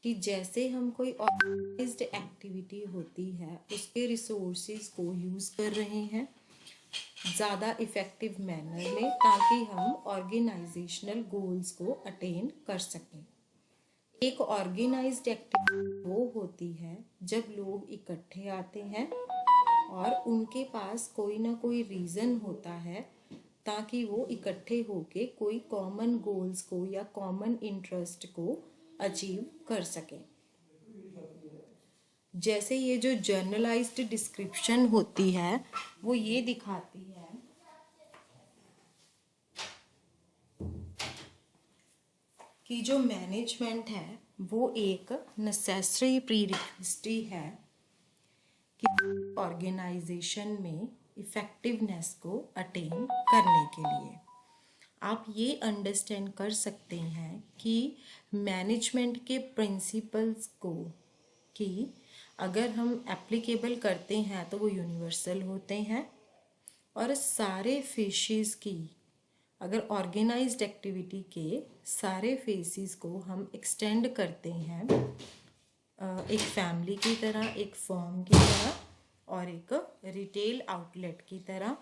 कि जैसे हम कोई ऑर्गेनाइज्ड एक्टिविटी होती है उसके रिसोर्सेज को यूज़ कर रहे हैं ज़्यादा इफ़ेक्टिव मैनर में, ताकि हम ऑर्गेनाइजेशनल गोल्स को अटेन कर सकें। एक ऑर्गेनाइज्ड एक्टिविटी वो होती है जब लोग इकट्ठे आते हैं और उनके पास कोई ना कोई रीज़न होता है ताकि वो इकट्ठे होके कोई कॉमन गोल्स को या कॉमन इंटरेस्ट को अचीव कर सकें। जैसे ये जो जर्नलाइज्ड डिस्क्रिप्शन होती है वो ये दिखाती है कि जो मैनेजमेंट है वो एक नेसेसरी प्रीरिक्विजिटी है कि ऑर्गेनाइजेशन में इफेक्टिवनेस को अटेन करने के लिए। आप ये अंडरस्टैंड कर सकते हैं कि मैनेजमेंट के प्रिंसिपल्स को कि अगर हम एप्लीकेबल करते हैं तो वो यूनिवर्सल होते हैं, और सारे फेसेस की अगर ऑर्गेनाइज्ड एक्टिविटी के सारे फेसेस को हम एक्सटेंड करते हैं एक फैमिली की तरह, एक फर्म की तरह और एक रिटेल आउटलेट की तरह,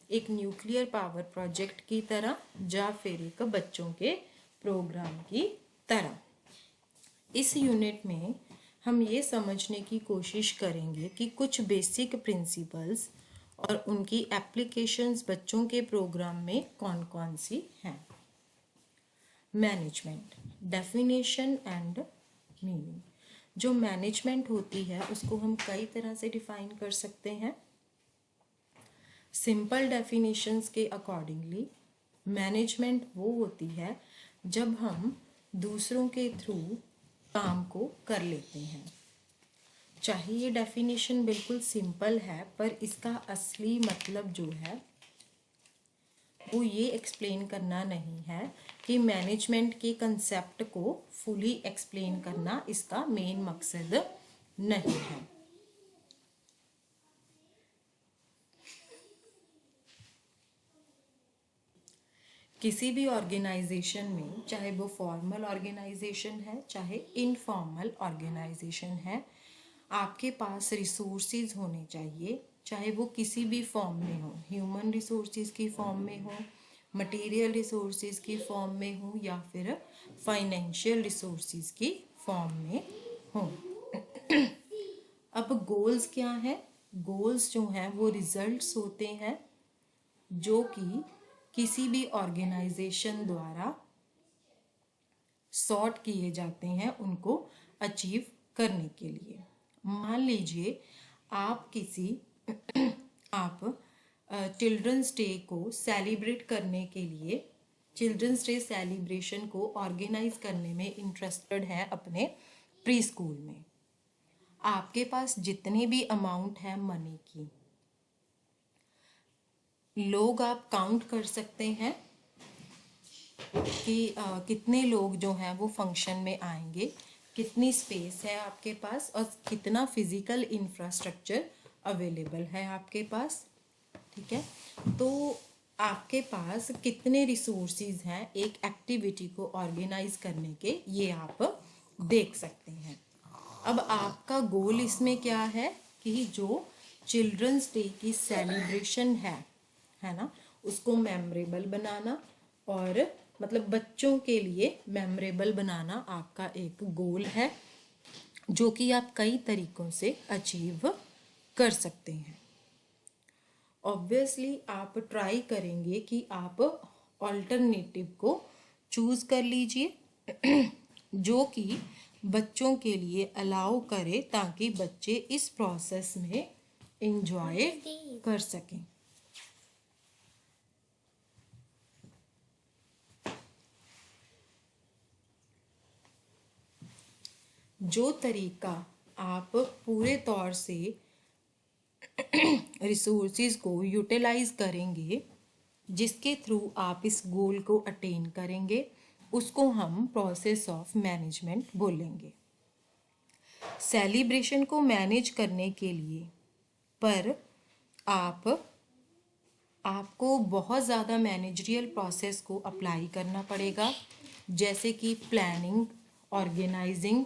एक न्यूक्लियर पावर प्रोजेक्ट की तरह, या फिर एक बच्चों के प्रोग्राम की तरह। इस यूनिट में हम ये समझने की कोशिश करेंगे कि कुछ बेसिक प्रिंसिपल्स और उनकी एप्लीकेशंस बच्चों के प्रोग्राम में कौन कौन सी हैं। Management, definition and meaning. जो मैनेजमेंट होती है उसको हम कई तरह से डिफाइन कर सकते हैं। सिंपल डेफिनेशंस के अकॉर्डिंगली मैनेजमेंट वो होती है जब हम दूसरों के थ्रू काम को कर लेते हैं। चाहे ये डेफिनेशन बिल्कुल सिंपल है, पर इसका असली मतलब जो है वो ये एक्सप्लेन करना नहीं है कि मैनेजमेंट के कंसेप्ट को फुली एक्सप्लेन करना इसका मेन मकसद नहीं है। किसी भी ऑर्गेनाइजेशन में, चाहे वो फॉर्मल ऑर्गेनाइजेशन है चाहे इनफॉर्मल ऑर्गेनाइजेशन है, आपके पास रिसोर्सेज होने चाहिए, चाहे वो किसी भी फॉर्म में हो, ह्यूमन रिसोर्सेज की फॉर्म में हो, मटेरियल रिसोर्सेज की फॉर्म में हो, या फिर फाइनेंशियल रिसोर्सेज की फॉर्म में हो। अब गोल्स क्या है? गोल्स जो हैं वो रिजल्ट्स होते हैं जो कि किसी भी ऑर्गेनाइजेशन द्वारा सॉर्ट किए जाते हैं उनको अचीव करने के लिए। मान लीजिए आप चिल्ड्रंस डे को सेलिब्रेट करने के लिए, चिल्ड्रंस डे सेलिब्रेशन को ऑर्गेनाइज करने में इंटरेस्टेड हैं अपने प्री स्कूल में। आपके पास जितने भी अमाउंट है मनी की, लोग आप काउंट कर सकते हैं कि कितने लोग जो हैं वो फंक्शन में आएंगे, कितनी स्पेस है आपके पास और कितना फिजिकल इंफ्रास्ट्रक्चर अवेलेबल है आपके पास। ठीक है, तो आपके पास कितने रिसोर्सेज हैं एक एक्टिविटी को ऑर्गेनाइज करने के, ये आप देख सकते हैं। अब आपका गोल इसमें क्या है कि जो चिल्ड्रंस डे की सेलिब्रेशन है ना, उसको मेमोरेबल बनाना, और मतलब बच्चों के लिए मेमोरेबल बनाना आपका एक गोल है जो कि आप कई तरीकों से अचीव कर सकते हैं। ऑब्वियसली आप ट्राई करेंगे कि आप ऑल्टरनेटिव को चूज कर लीजिए जो कि बच्चों के लिए अलाउ करे, ताकि बच्चे इस प्रोसेस में एंजॉय कर सकें। जो तरीका आप पूरे तौर से रिसोर्सेज को यूटिलाइज करेंगे, जिसके थ्रू आप इस गोल को अटेन करेंगे, उसको हम प्रोसेस ऑफ मैनेजमेंट बोलेंगे। सेलिब्रेशन को मैनेज करने के लिए पर आपको बहुत ज़्यादा मैनेजरियल प्रोसेस को अप्लाई करना पड़ेगा, जैसे कि प्लानिंग, ऑर्गेनाइजिंग,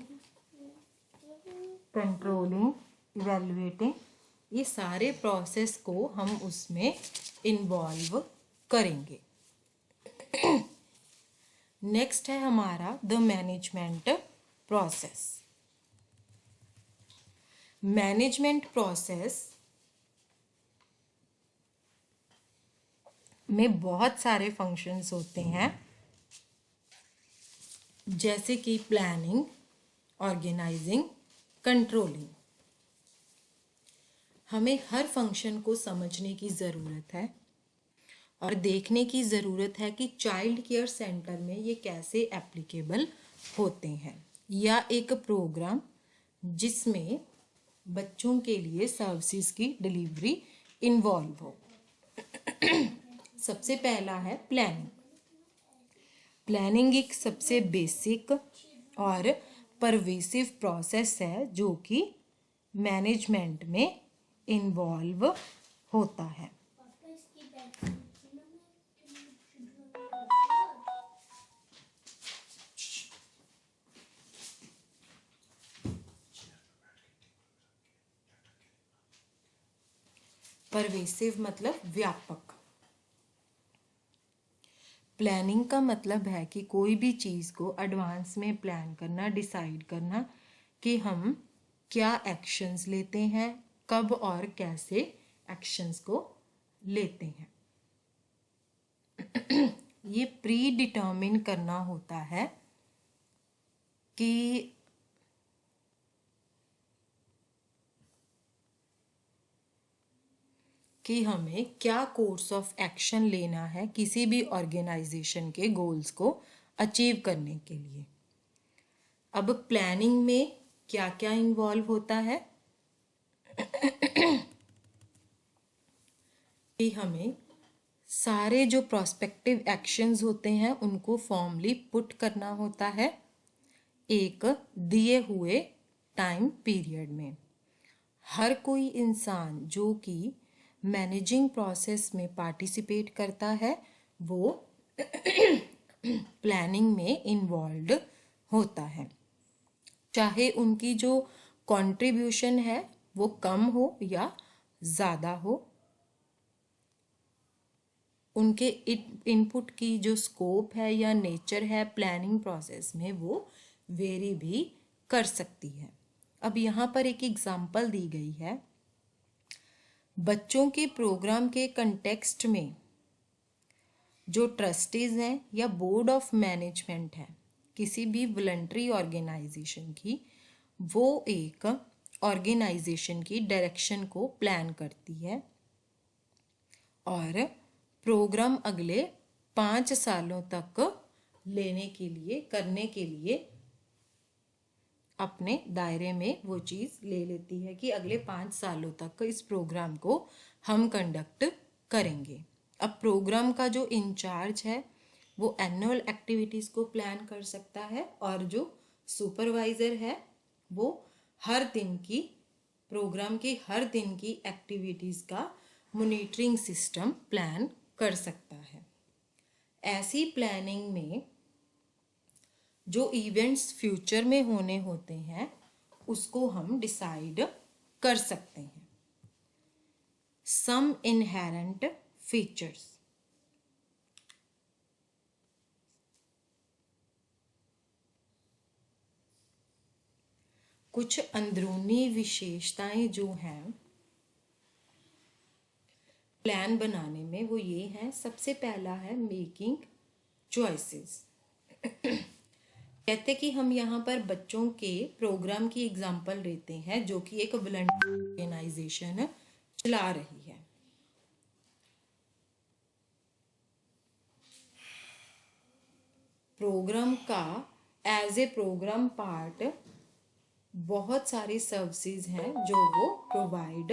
कंट्रोलिंग, इवेलुएटिंग, ये सारे प्रोसेस को हम उसमें इन्वॉल्व करेंगे। नेक्स्ट है हमारा the management process. Management process में बहुत सारे फंक्शंस होते हैं। जैसे कि प्लानिंग, ऑर्गेनाइजिंग, कंट्रोलिंग। हमें हर फंक्शन को समझने की ज़रूरत है और देखने की ज़रूरत है कि चाइल्ड केयर सेंटर में ये कैसे एप्लीकेबल होते हैं, या एक प्रोग्राम जिसमें बच्चों के लिए सर्विसेज की डिलीवरी इन्वॉल्व हो। सबसे पहला है प्लानिंग। प्लानिंग एक सबसे बेसिक और परवेसिव प्रोसेस है जो कि मैनेजमेंट में इन्वॉल्व होता है। परवेसिव मतलब व्यापक। प्लानिंग का मतलब है कि कोई भी चीज़ को एडवांस में प्लान करना, डिसाइड करना कि हम क्या एक्शंस लेते हैं, कब और कैसे एक्शंस को लेते हैं। ये प्री डिटर्मिन करना होता है कि हमें क्या कोर्स ऑफ एक्शन लेना है किसी भी ऑर्गेनाइजेशन के गोल्स को अचीव करने के लिए। अब प्लानिंग में क्या क्या इन्वॉल्व होता है कि हमें सारे जो प्रोस्पेक्टिव एक्शंस होते हैं उनको फॉर्मली पुट करना होता है एक दिए हुए टाइम पीरियड में। हर कोई इंसान जो कि मैनेजिंग प्रोसेस में पार्टिसिपेट करता है वो प्लानिंग में इन्वॉल्व होता है, चाहे उनकी जो कंट्रीब्यूशन है वो कम हो या ज़्यादा हो। उनके इनपुट की जो स्कोप है या नेचर है प्लानिंग प्रोसेस में वो वेरी भी कर सकती है। अब यहाँ पर एक एग्जांपल दी गई है। बच्चों के प्रोग्राम के कंटेक्स्ट में जो ट्रस्टीज हैं या बोर्ड ऑफ मैनेजमेंट है किसी भी वॉलंटरी ऑर्गेनाइजेशन की, वो एक ऑर्गेनाइजेशन की डायरेक्शन को प्लान करती है और प्रोग्राम अगले 5 सालों तक करने के लिए अपने दायरे में वो चीज़ ले लेती है कि अगले 5 सालों तक इस प्रोग्राम को हम कंडक्ट करेंगे। अब प्रोग्राम का जो इंचार्ज है वो एनुअल एक्टिविटीज़ को प्लान कर सकता है और जो सुपरवाइज़र है वो प्रोग्राम की हर दिन की एक्टिविटीज़ का मॉनिटरिंग सिस्टम प्लान कर सकता है। ऐसी प्लानिंग में जो इवेंट्स फ्यूचर में होने होते हैं उसको हम डिसाइड कर सकते हैं। सम इनहेरेंट फीचर्स। कुछ अंदरूनी विशेषताएं जो हैं प्लान बनाने में वो ये हैं। सबसे पहला है मेकिंग चॉइसेस। कहते कि हम यहाँ पर बच्चों के प्रोग्राम की एग्जांपल लेते हैं जो कि एक वॉलंटरी ऑर्गेनाइजेशन चला रही है। प्रोग्राम का एज ए प्रोग्राम पार्ट बहुत सारी सर्विसेज हैं जो वो प्रोवाइड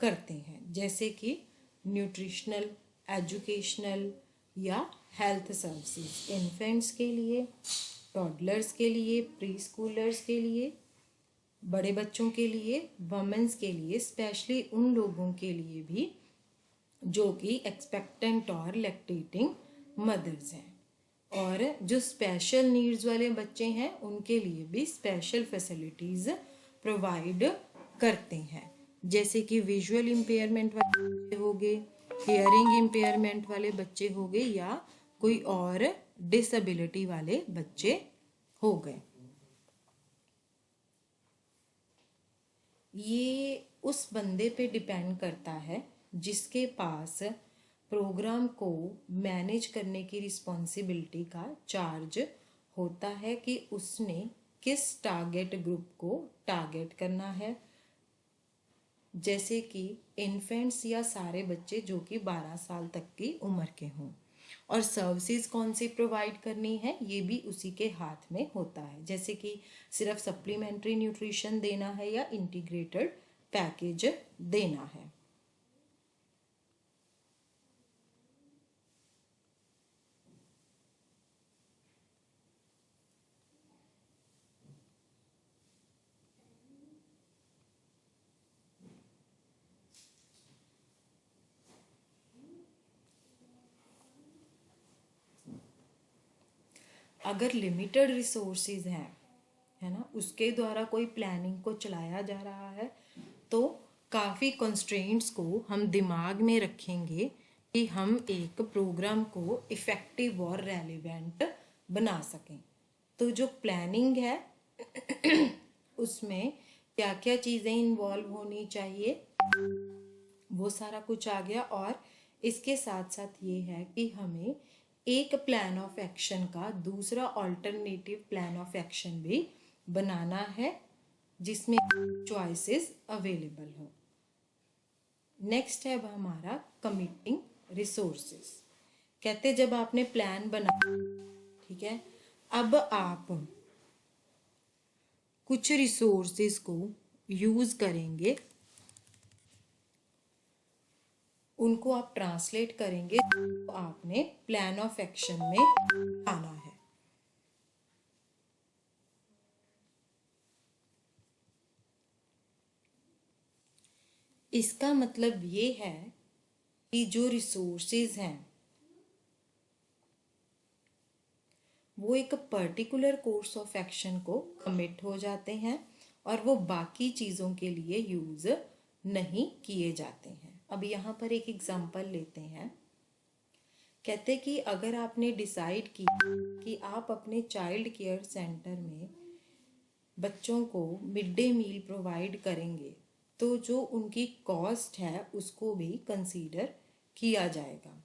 करते हैं, जैसे कि न्यूट्रिशनल, एजुकेशनल या हेल्थ सर्विसेज इन्फेंट्स के लिए, टॉडलर्स के लिए, प्री स्कूलर्स के लिए, बड़े बच्चों के लिए, वमेंस के लिए, स्पेशली उन लोगों के लिए भी जो कि एक्सपेक्टेंट और लैक्टेटिंग मदर्स हैं, और जो स्पेशल नीड्स वाले बच्चे हैं उनके लिए भी स्पेशल फैसिलिटीज़ प्रोवाइड करते हैं, जैसे कि विजुअल इम्पेयरमेंट वाले बच्चे हो गए, हियरिंग इम्पेयरमेंट वाले बच्चे हो गए या कोई और डिसेबिलिटी वाले बच्चे हो गए। ये उस बंदे पे डिपेंड करता है जिसके पास प्रोग्राम को मैनेज करने की रिस्पॉन्सिबिलिटी का चार्ज होता है कि उसने किस टारगेट ग्रुप को टारगेट करना है, जैसे कि इन्फेंट्स या सारे बच्चे जो कि 12 साल तक की उम्र के हों। और सर्विसेज कौन सी प्रोवाइड करनी है ये भी उसी के हाथ में होता है, जैसे कि सिर्फ सप्लीमेंट्री न्यूट्रिशन देना है या इंटीग्रेटेड पैकेज देना है। अगर लिमिटेड रिसोर्सेज हैं, है ना, उसके द्वारा कोई प्लानिंग को चलाया जा रहा है तो काफ़ी कंस्ट्रेंट्स को हम दिमाग में रखेंगे कि हम एक प्रोग्राम को इफ़ेक्टिव और रेलिवेंट बना सकें। तो जो प्लानिंग है उसमें क्या क्या चीज़ें इन्वॉल्व होनी चाहिए वो सारा कुछ आ गया। और इसके साथ साथ ये है कि हमें एक प्लान ऑफ एक्शन का दूसरा ऑल्टरनेटिव प्लान ऑफ एक्शन भी बनाना है जिसमें चॉइसेस अवेलेबल हो। नेक्स्ट है हमारा कमिटिंग रिसोर्सेस। कहते जब आपने प्लान बना, ठीक है, अब आप कुछ रिसोर्सेस को यूज करेंगे, उनको आप ट्रांसलेट करेंगे तो आपने प्लान ऑफ एक्शन में आना है। इसका मतलब ये है कि जो रिसोर्सेज हैं वो एक पर्टिकुलर कोर्स ऑफ एक्शन को कमिट हो जाते हैं और वो बाकी चीज़ों के लिए यूज़ नहीं किए जाते हैं। अब यहाँ पर एक एग्जांपल लेते हैं। कहते कि अगर आपने डिसाइड किया कि आप अपने चाइल्ड केयर सेंटर में बच्चों को मिड डे मील प्रोवाइड करेंगे तो जो उनकी कॉस्ट है उसको भी कंसीडर किया जाएगा।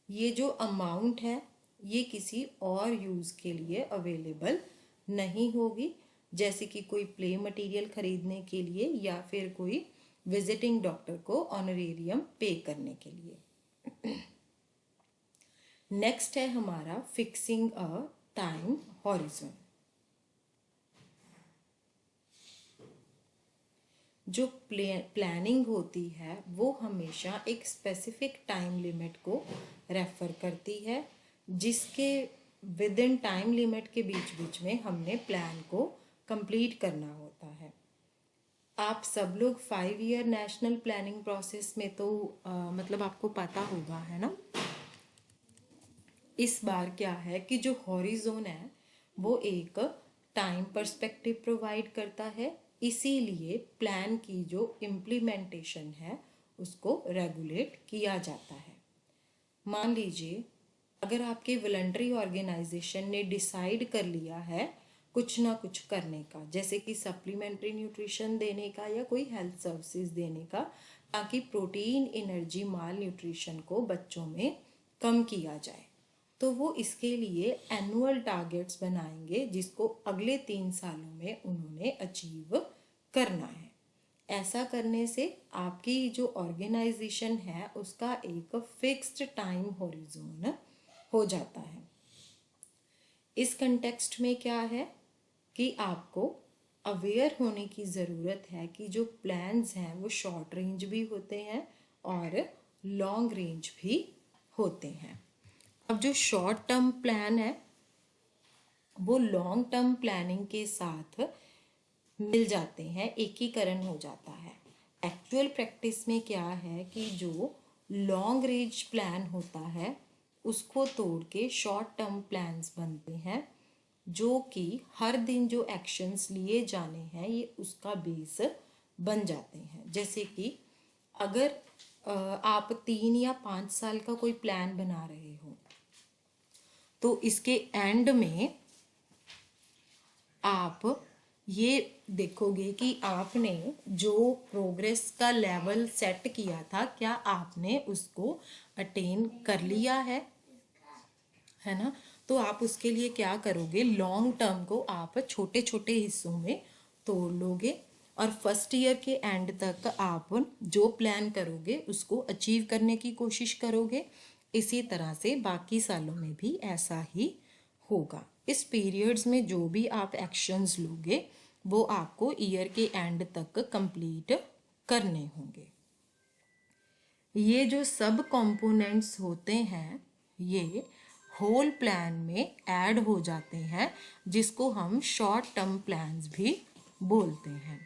ये जो अमाउंट है ये किसी और यूज़ के लिए अवेलेबल नहीं होगी, जैसे कि कोई प्ले मटेरियल खरीदने के लिए या फिर कोई विजिटिंग डॉक्टर को ऑनरेरियम पे करने के लिए। नेक्स्ट है हमारा फिक्सिंग अ टाइम हॉरिजन। जो प्लानिंग होती है वो हमेशा एक स्पेसिफिक टाइम लिमिट को रेफर करती है जिसके विद इन टाइम लिमिट के बीच बीच में हमने प्लान को कंप्लीट करना होता है। आप सब लोग 5 ईयर नेशनल प्लानिंग प्रोसेस में तो मतलब आपको पता होगा, है ना। इस बार क्या है कि जो हॉरिजोन है वो एक टाइम पर्सपेक्टिव प्रोवाइड करता है, इसीलिए प्लान की जो इम्प्लीमेंटेशन है उसको रेगुलेट किया जाता है। मान लीजिए अगर आपके वॉलंटरी ऑर्गेनाइजेशन ने डिसाइड कर लिया है कुछ ना कुछ करने का, जैसे कि सप्लीमेंट्री न्यूट्रिशन देने का या कोई हेल्थ सर्विसेज देने का, ताकि प्रोटीन एनर्जी माल न्यूट्रिशन को बच्चों में कम किया जाए, तो वो इसके लिए एनुअल टारगेट्स बनाएंगे जिसको अगले 3 सालों में उन्होंने अचीव करना है। ऐसा करने से आपकी जो ऑर्गेनाइजेशन है उसका एक फिक्स्ड टाइम हॉरिजॉन हो जाता है। इस कंटेक्स्ट में क्या है कि आपको अवेयर होने की ज़रूरत है कि जो प्लान्स हैं वो शॉर्ट रेंज भी होते हैं और लॉन्ग रेंज भी होते हैं। अब जो शॉर्ट टर्म प्लान है वो लॉन्ग टर्म प्लानिंग के साथ मिल जाते हैं, एकीकरण हो जाता है। एक्चुअल प्रैक्टिस में क्या है कि जो लॉन्ग रेंज प्लान होता है उसको तोड़ के शॉर्ट टर्म प्लान्स बनते हैं जो कि हर दिन जो एक्शंस लिए जाने हैं ये उसका बेस बन जाते हैं। जैसे कि अगर आप 3 या 5 साल का कोई प्लान बना रहे हो तो इसके एंड में आप ये देखोगे कि आपने जो प्रोग्रेस का लेवल सेट किया था क्या आपने उसको अटेन कर लिया है ना। तो आप उसके लिए क्या करोगे, लॉन्ग टर्म को आप छोटे छोटे हिस्सों में तोड़ लोगे और फर्स्ट ईयर के एंड तक आप जो प्लान करोगे उसको अचीव करने की कोशिश करोगे। इसी तरह से बाकी सालों में भी ऐसा ही होगा। इस पीरियड्स में जो भी आप एक्शंस लोगे वो आपको ईयर के एंड तक कंप्लीट करने होंगे। ये जो सब कंपोनेंट्स होते हैं ये होल प्लान में ऐड हो जाते हैं, जिसको हम शॉर्ट टर्म प्लान्स भी बोलते हैं।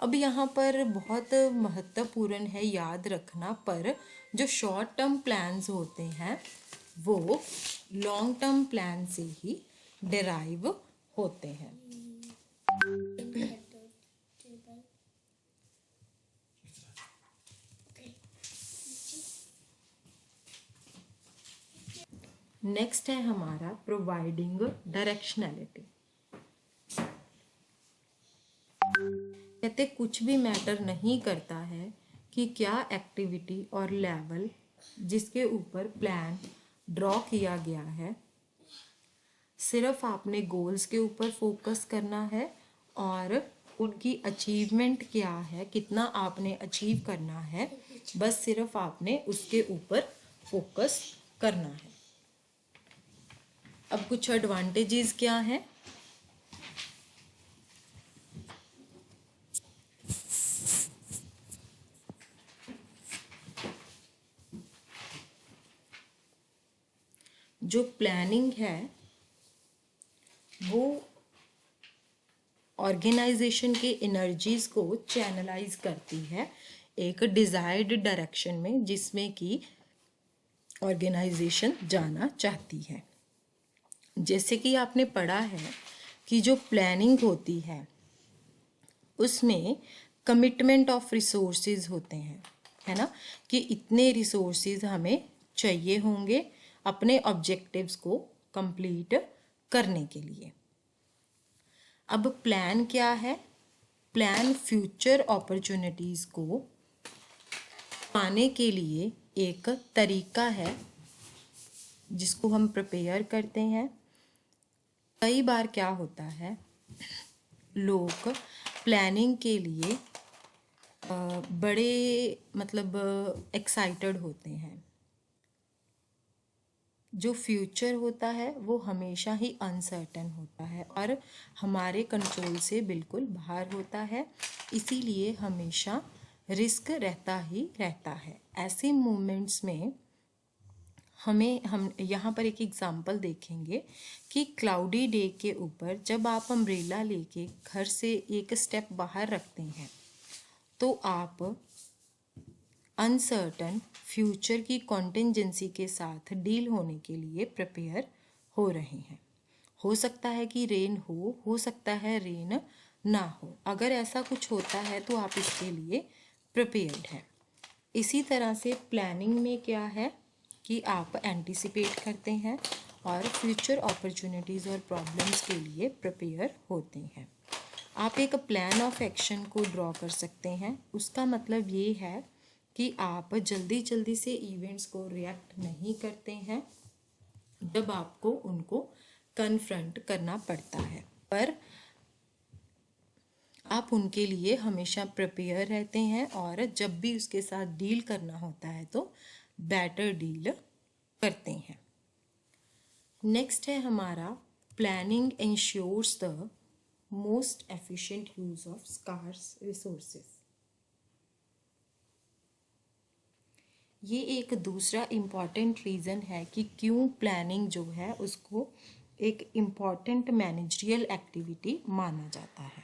अब यहाँ पर बहुत महत्वपूर्ण है याद रखना, पर जो शॉर्ट टर्म प्लान्स होते हैं वो लॉन्ग टर्म प्लान से ही डिराइव होते हैं। नेक्स्ट है हमारा प्रोवाइडिंग डायरेक्शनैलिटी। कहते कुछ भी मैटर नहीं करता है कि क्या एक्टिविटी और लेवल जिसके ऊपर प्लान ड्रॉ किया गया है, सिर्फ आपने गोल्स के ऊपर फोकस करना है और उनकी अचीवमेंट क्या है, कितना आपने अचीव करना है, बस सिर्फ आपने उसके ऊपर फोकस करना है। अब कुछ एडवांटेजेस क्या हैं? जो प्लानिंग है वो ऑर्गेनाइजेशन के एनर्जीज को चैनलाइज करती है एक डिजायर्ड डायरेक्शन में, जिसमें कि ऑर्गेनाइजेशन जाना चाहती है। जैसे कि आपने पढ़ा है कि जो प्लानिंग होती है उसमें कमिटमेंट ऑफ रिसोर्सेज होते हैं, है ना, कि इतने रिसोर्सेज हमें चाहिए होंगे अपने ऑब्जेक्टिव्स को कंप्लीट करने के लिए। अब प्लान क्या है? प्लान फ्यूचर अपॉर्चुनिटीज़ को पाने के लिए एक तरीका है जिसको हम प्रिपेयर करते हैं। कई बार क्या होता है, लोग प्लानिंग के लिए बड़े एक्साइटेड होते हैं। जो फ्यूचर होता है वो हमेशा ही अनसर्टेन होता है और हमारे कंट्रोल से बिल्कुल बाहर होता है, इसीलिए हमेशा रिस्क रहता ही रहता है। ऐसे मोमेंट्स में हम यहाँ पर एक एग्जांपल देखेंगे कि क्लाउडी डे के ऊपर जब आप अम्ब्रेला लेके घर से एक स्टेप बाहर रखते हैं तो आप अनसर्टन फ्यूचर की कॉन्टिजेंसी के साथ डील होने के लिए प्रिपेयर हो रहे हैं। हो सकता है कि रेन हो सकता है रेन ना हो। अगर ऐसा कुछ होता है तो आप इसके लिए प्रिपेयर्ड हैं। इसी तरह से प्लानिंग में क्या है कि आप एंटिसिपेट करते हैं और फ्यूचर अपॉर्चुनिटीज़ और प्रॉब्लम्स के लिए प्रिपेयर होते हैं। आप एक प्लान ऑफ एक्शन को ड्रॉ कर सकते हैं। उसका मतलब ये है कि आप जल्दी जल्दी से इवेंट्स को रिएक्ट नहीं करते हैं जब आपको उनको कन्फ्रंट करना पड़ता है, पर आप उनके लिए हमेशा प्रिपेयर रहते हैं और जब भी उसके साथ डील करना होता है तो बेटर डील करते हैं। नेक्स्ट है हमारा planning ensures the most efficient use of scarce resources. ये एक दूसरा इम्पॉर्टेंट रीज़न है कि क्यों प्लानिंग जो है उसको एक इम्पॉर्टेंट मैनेजरियल एक्टिविटी माना जाता है।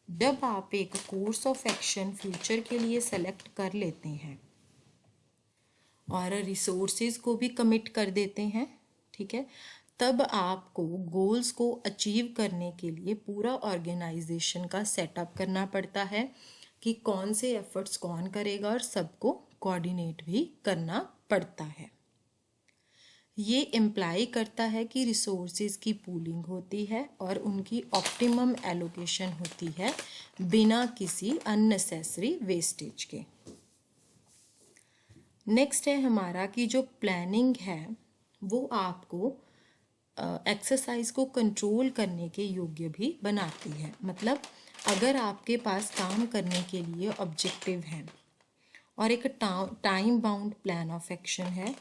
जब आप एक कोर्स ऑफ एक्शन फ्यूचर के लिए सेलेक्ट कर लेते हैं और रिसोर्सेज को भी कमिट कर देते हैं, ठीक है, तब आपको गोल्स को अचीव करने के लिए पूरा ऑर्गेनाइजेशन का सेटअप करना पड़ता है कि कौन से एफर्ट्स कौन करेगा और सबको कोऑर्डिनेट भी करना पड़ता है। ये इम्प्लाई करता है कि रिसोर्सेज की पूलिंग होती है और उनकी ऑप्टिमम एलोकेशन होती है बिना किसी अननेसेसरी वेस्टेज के। नेक्स्ट है हमारा कि जो प्लानिंग है वो आपको एक्सरसाइज को कंट्रोल करने के योग्य भी बनाती है। मतलब अगर आपके पास काम करने के लिए ऑब्जेक्टिव हैं और एक time bound plan of action है,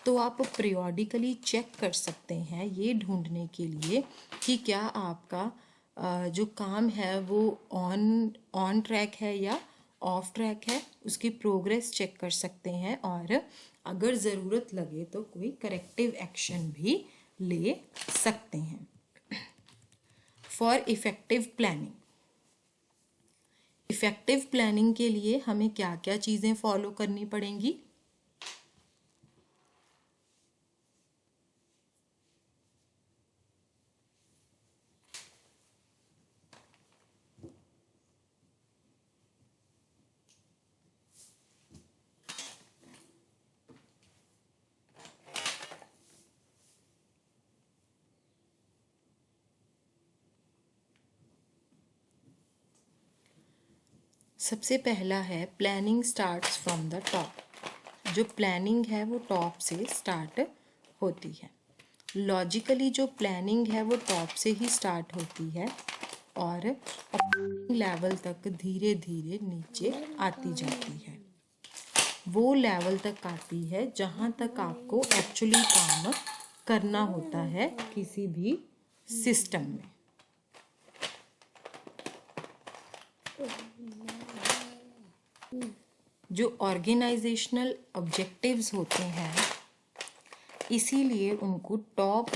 तो आप पीरियोडिकली चेक कर सकते हैं ये ढूंढने के लिए कि क्या आपका जो काम है वो ऑन ट्रैक है या ऑफ ट्रैक है। उसकी प्रोग्रेस चेक कर सकते हैं और अगर ज़रूरत लगे तो कोई करेक्टिव एक्शन भी ले सकते हैं। For effective planning, effective planning के लिए हमें क्या क्या चीज़ें फॉलो करनी पड़ेंगी? सबसे पहला है planning starts from the top. जो प्लानिंग है वो टॉप से स्टार्ट होती है। लॉजिकली जो प्लानिंग है वो टॉप से ही स्टार्ट होती है और लेवल तक धीरे धीरे नीचे आती जाती है। वो लेवल तक आती है जहाँ तक आपको एक्चुअली काम करना होता है किसी भी सिस्टम में। जो ऑर्गेनाइजेशनल ऑब्जेक्टिव्स होते हैं, इसीलिए उनको टॉप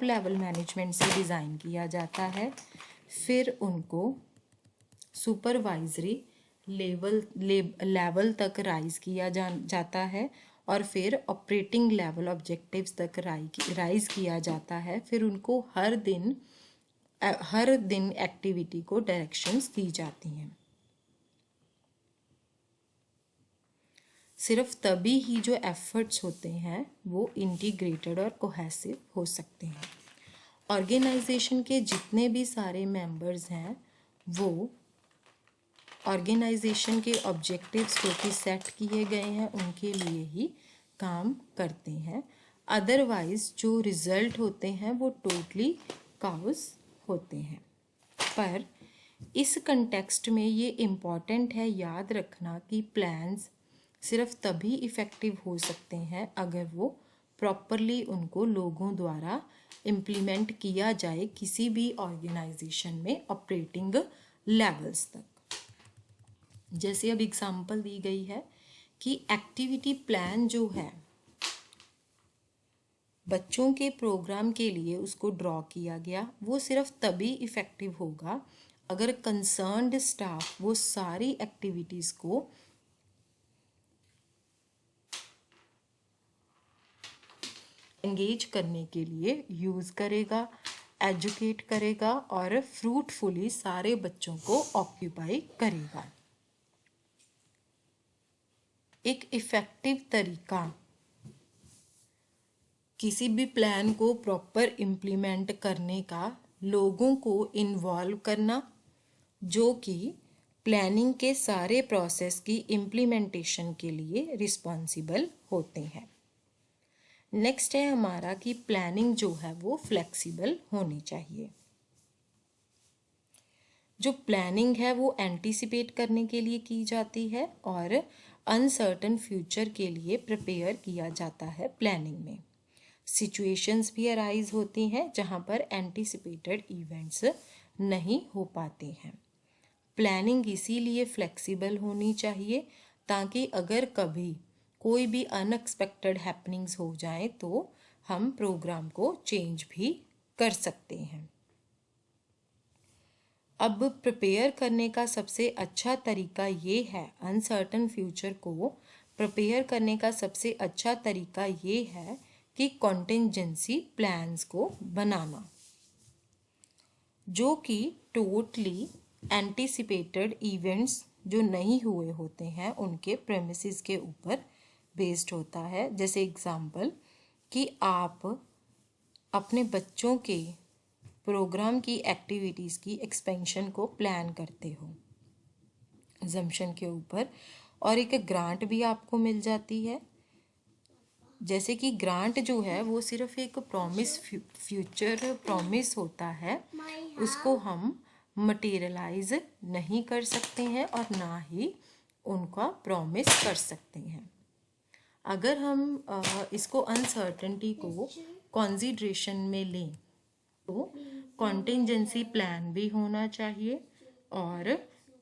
लेवल मैनेजमेंट से डिज़ाइन किया जाता है। फिर उनको सुपरवाइजरी लेवल तक राइज किया जाता है और फिर ऑपरेटिंग लेवल ऑब्जेक्टिव्स तक राइज किया जाता है। फिर उनको हर दिन एक्टिविटी को डायरेक्शंस दी जाती हैं। सिर्फ तभी ही जो एफर्ट्स होते हैं वो इंटीग्रेटेड और कोहेसिव हो सकते हैं। ऑर्गेनाइजेशन के जितने भी सारे मेंबर्स हैं वो ऑर्गेनाइजेशन के ऑब्जेक्टिव्स जो कि सेट किए गए हैं उनके लिए ही काम करते हैं। अदरवाइज जो रिजल्ट होते हैं वो टोटली काउस होते हैं। पर इस कंटेक्स्ट में ये इम्पॉर्टेंट है याद रखना कि प्लान्स सिर्फ तभी इफ़ेक्टिव हो सकते हैं अगर वो प्रॉपरली उनको लोगों द्वारा इम्प्लीमेंट किया जाए किसी भी ऑर्गेनाइजेशन में ऑपरेटिंग लेवल्स तक। जैसे अब एग्जांपल दी गई है कि एक्टिविटी प्लान जो है बच्चों के प्रोग्राम के लिए उसको ड्रॉ किया गया, वो सिर्फ तभी इफ़ेक्टिव होगा अगर कंसर्न्ड स्टाफ वो सारी एक्टिविटीज़ को एंगेज करने के लिए यूज़ करेगा, एजुकेट करेगा और फ्रूटफुली सारे बच्चों को ऑक्यूपाई करेगा। एक इफ़ेक्टिव तरीका किसी भी प्लान को प्रॉपर इम्प्लीमेंट करने का लोगों को इन्वॉल्व करना, जो कि प्लानिंग के सारे प्रोसेस की इम्प्लीमेंटेशन के लिए रिस्पॉन्सिबल होते हैं। नेक्स्ट है हमारा कि प्लानिंग जो है वो फ्लेक्सिबल होनी चाहिए। जो प्लानिंग है वो एंटीसिपेट करने के लिए की जाती है और अनसर्टन फ्यूचर के लिए प्रिपेयर किया जाता है। प्लानिंग में सिचुएशंस भी अराइज होती हैं जहाँ पर एंटीसिपेटेड इवेंट्स नहीं हो पाते हैं। प्लानिंग इसीलिए फ्लेक्सिबल होनी चाहिए ताकि अगर कभी कोई भी अनएक्सपेक्टेड हैपनिंग्स हो जाए तो हम प्रोग्राम को चेंज भी कर सकते हैं। अब प्रिपेयर करने का सबसे अच्छा तरीका ये है, अनसर्टन फ्यूचर को प्रिपेयर करने का सबसे अच्छा तरीका ये है कि कॉन्टिंजेंसी प्लान्स को बनाना, जो कि टोटली एंटीसिपेटेड इवेंट्स जो नहीं हुए होते हैं उनके प्रेमिसेस के ऊपर बेस्ड होता है। जैसे एग्जाम्पल कि आप अपने बच्चों के प्रोग्राम की एक्टिविटीज़ की एक्सपेंशन को प्लान करते हो अजम्पशन के ऊपर और एक ग्रांट भी आपको मिल जाती है जैसे कि ग्रांट जो है वो सिर्फ एक प्रॉमिस, फ्यूचर प्रॉमिस होता है, उसको हम मटेरियलाइज नहीं कर सकते हैं और ना ही उनका प्रॉमिस कर सकते हैं। अगर हम इसको अनसर्टेनिटी को कंसीडरेशन में लें तो कॉन्टिजेंसी प्लान भी होना चाहिए और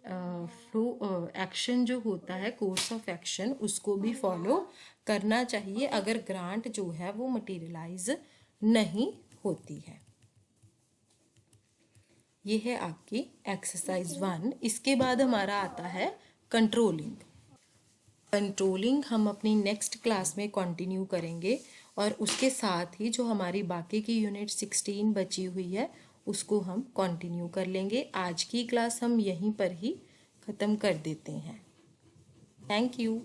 फ्लो एक्शन जो होता है, कोर्स ऑफ एक्शन, उसको भी फॉलो करना चाहिए अगर ग्रांट जो है वो मटेरियलाइज नहीं होती है। ये है आपकी एक्सरसाइज 1। इसके बाद हमारा आता है कंट्रोलिंग। कंट्रोलिंग हम अपनी नेक्स्ट क्लास में कंटिन्यू करेंगे और उसके साथ ही जो हमारी बाकी की यूनिट 16 बची हुई है उसको हम कंटिन्यू कर लेंगे। आज की क्लास हम यहीं पर ही ख़त्म कर देते हैं। Thank you.